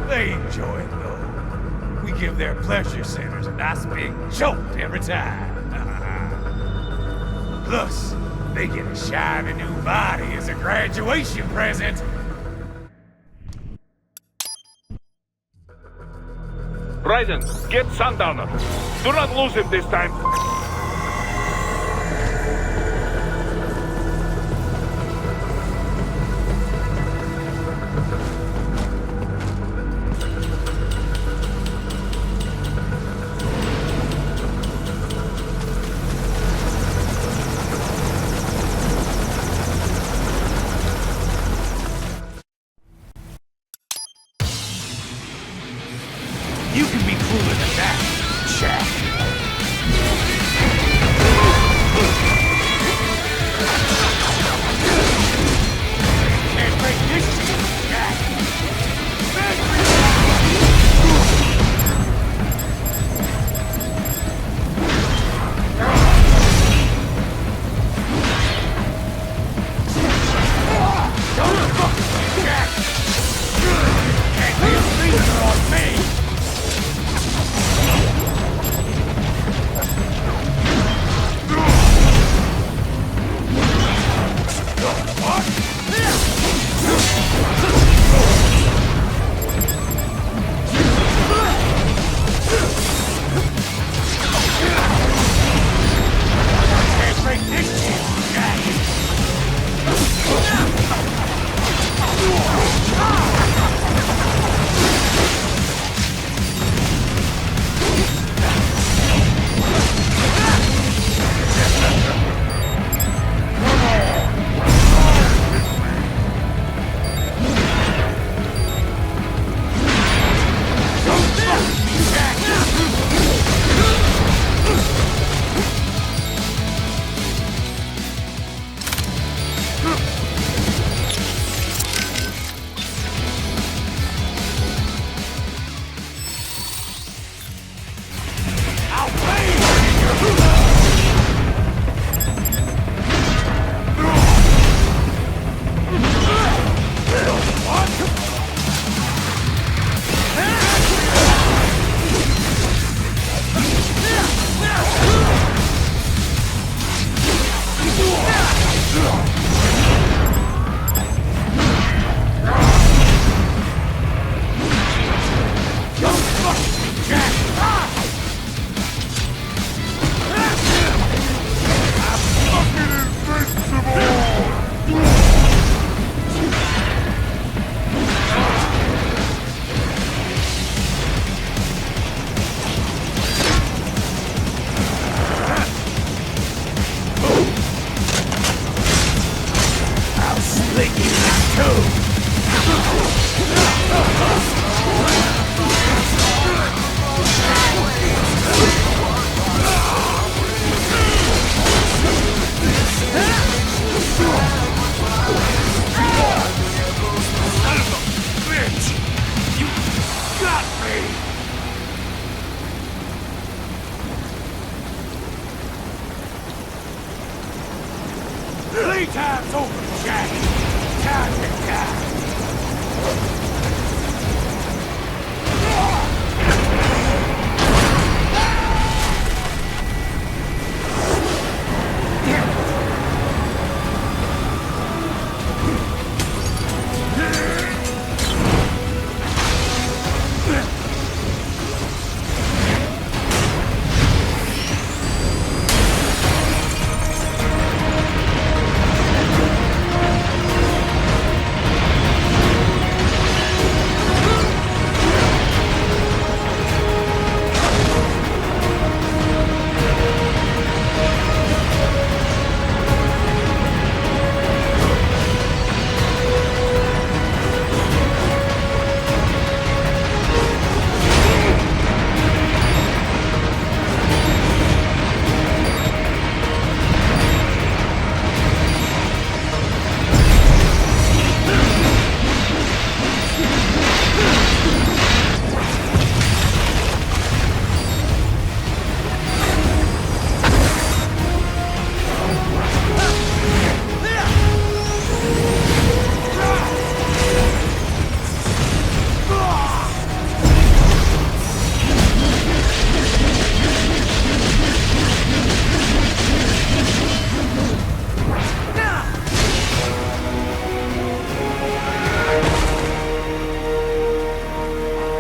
They enjoy it, though. We give their pleasure centers a nice big jolt every time. Plus, they get a shiny new body as a graduation present. Raiden, get Sundowner. Do not lose him this time. You can be cooler than that, Jack. Can't break this shit, Jack. Don't fuck with me, Jack. Can't be a leader on me. Time's over, Jack. Time to die.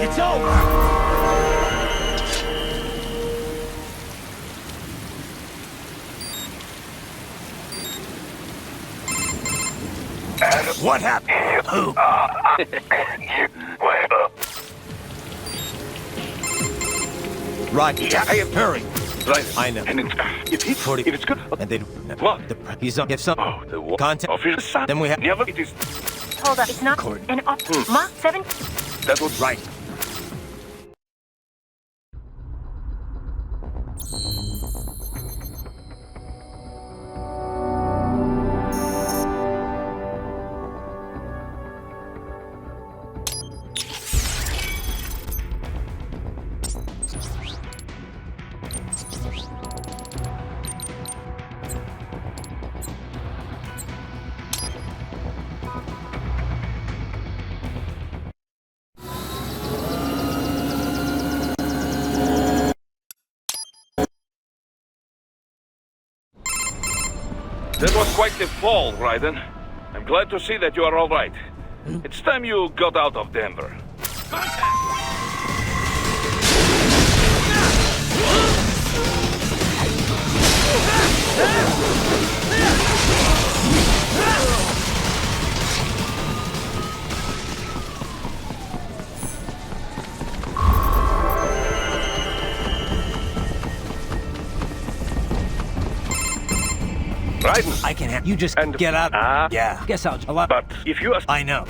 It's over! What happened? Who? Right. Yeah, I am. Hurry. Right. I know. And if it's good. And they... What? He's up. If some... Oh, the war. Contact... Official. Then we have... Never. It is. Hold up, it's not an Mark 7. That was right. That was quite the fall, Raiden. I'm glad to see that you are all right. It's time you got out of Denver. Raiden. I can have you just And- get out. Ah. Yeah. Guess I'll a lot. But if you are... I know.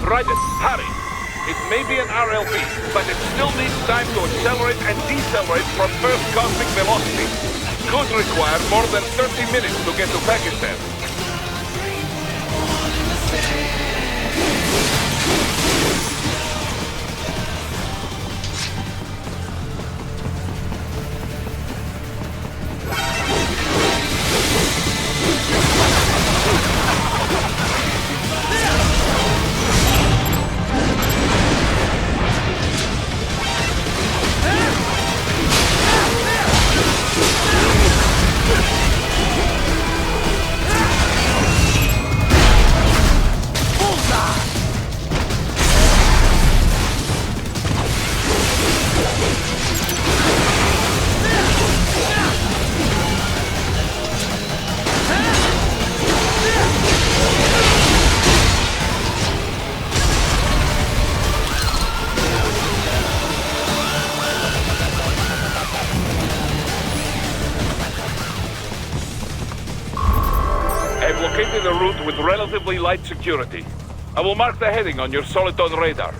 Raiden, hurry. It may be an RLB, but it still needs time to accelerate and decelerate from first cosmic velocity. Could require more than 30 minutes to get to Pakistan. relatively light security. I will mark the heading on your Soliton radar.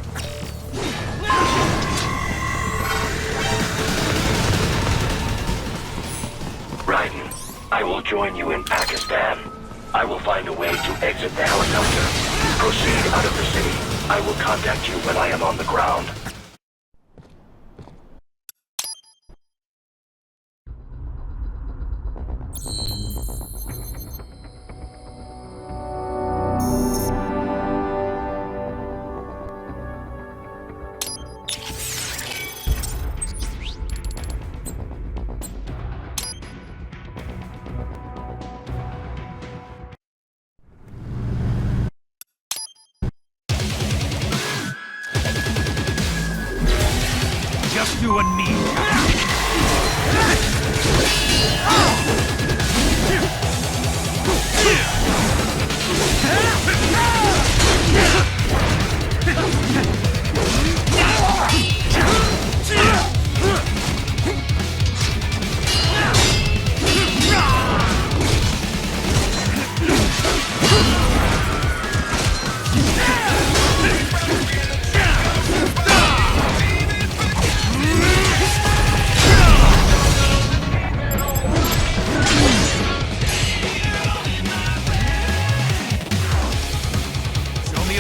Raiden, I will join you in Pakistan. I will find a way to exit the helicopter. Proceed out of the city. I will contact you when I am on the ground. Just you and me.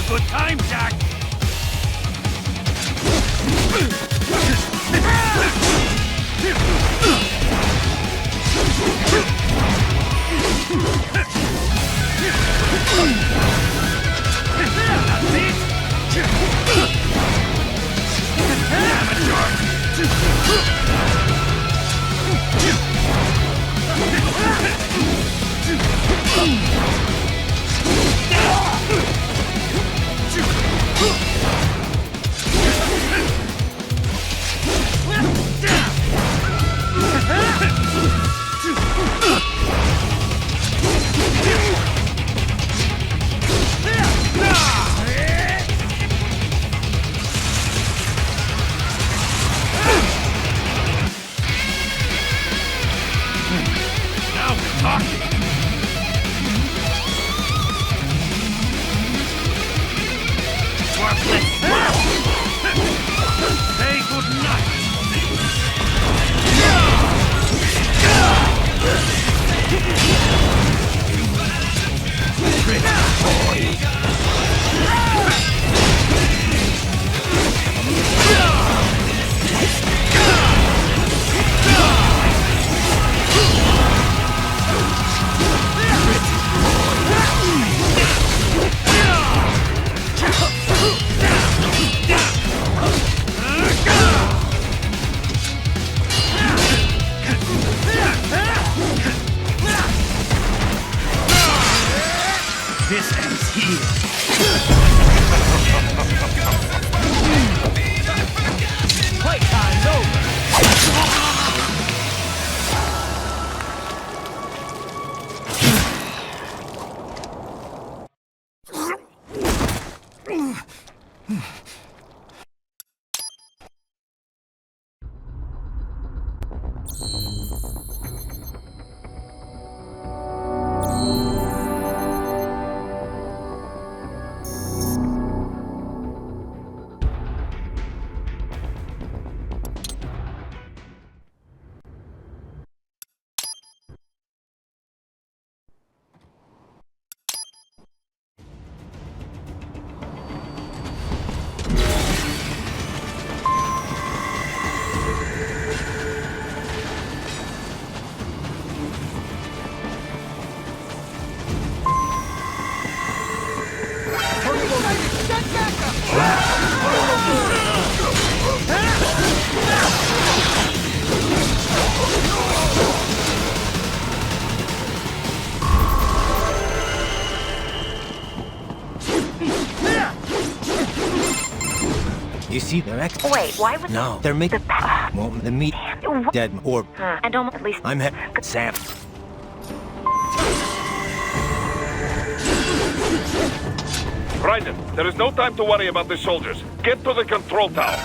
Good time, Jack! This ends here. Playtime's over. You see, they're Wait, why would... No, they're making... Well, the meat... Dead, or... I don't... At least... I'm Sam. Raiden, there is no time to worry about the soldiers. Get to the control tower.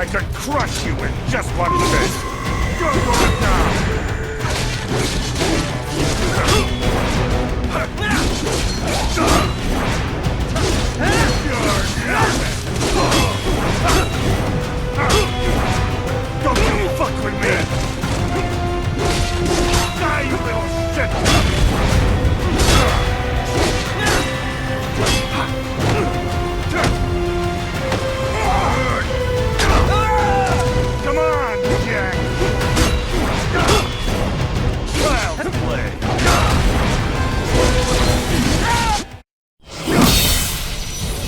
I could crush you in just one fist! You're going down! Don't you fuck with me! Die, you little shit! Come on, Jack! Child's play!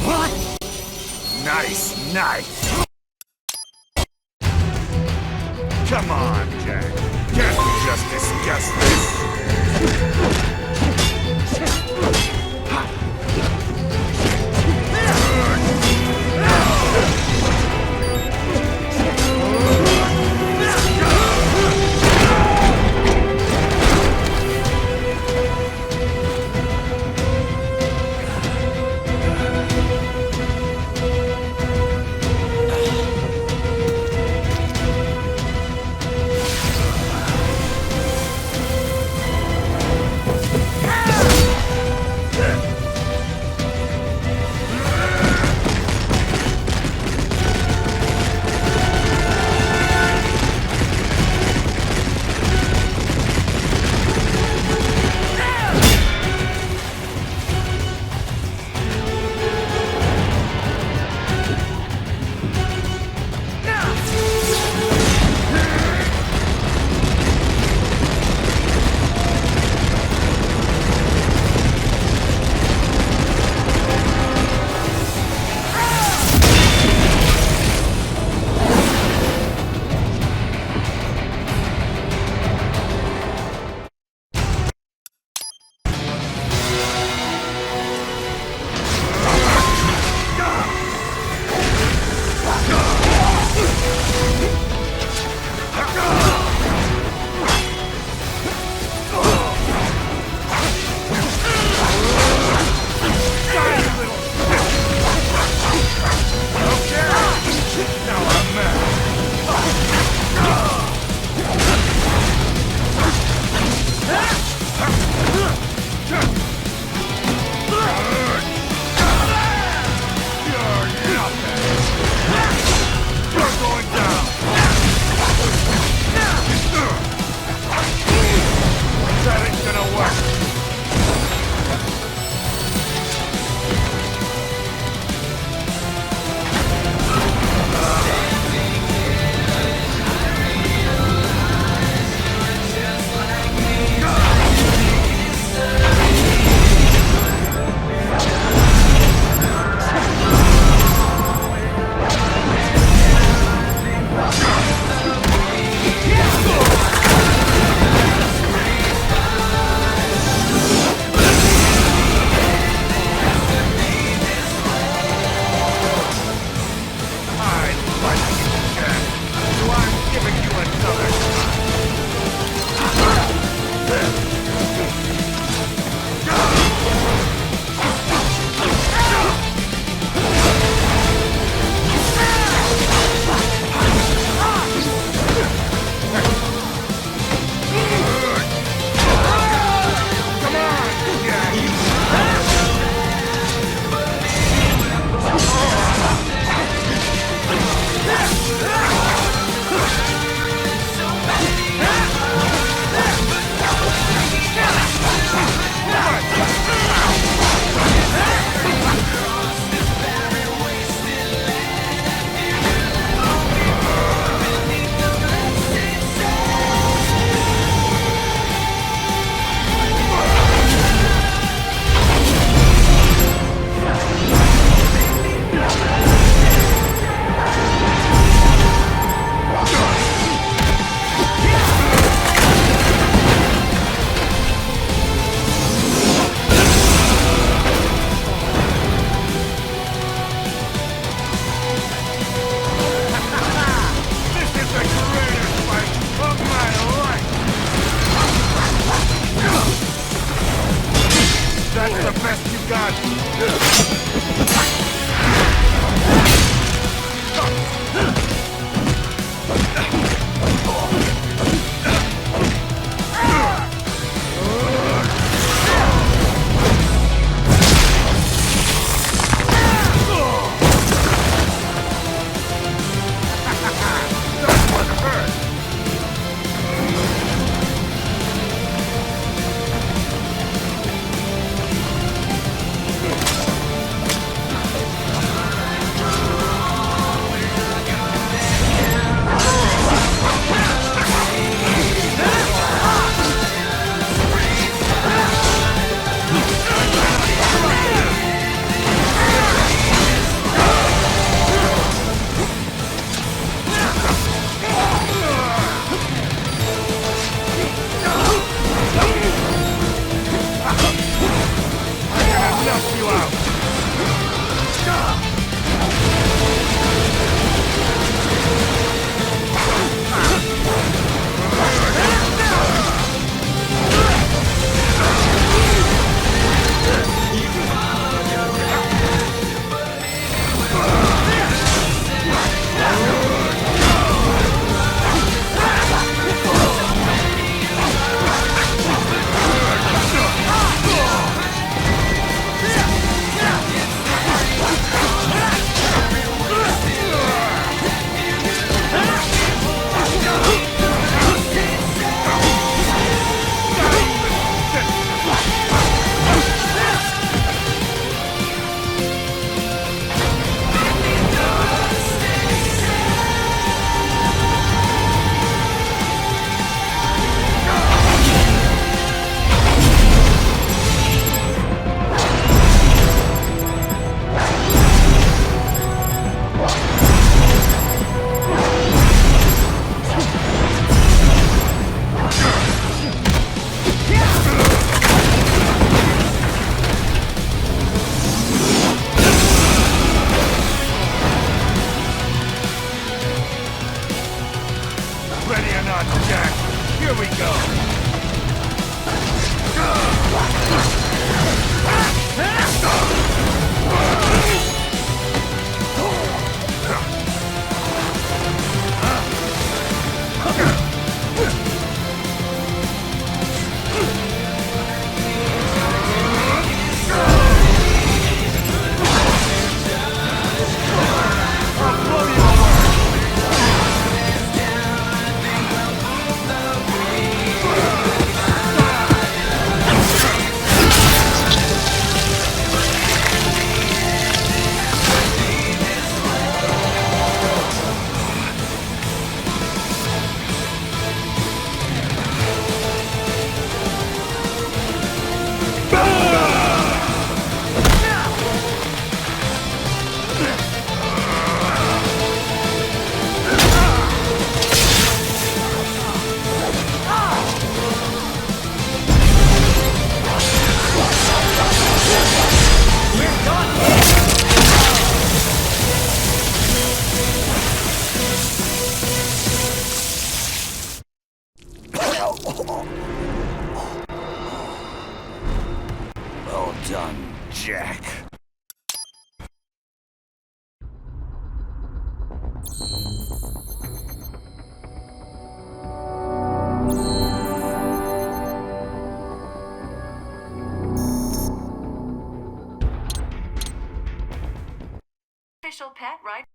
What? Nice, nice! Come on, Jack. Can't we just discuss this? help you out! Ready or not, Jack, here we go! Well done, Jack. Official pet, right?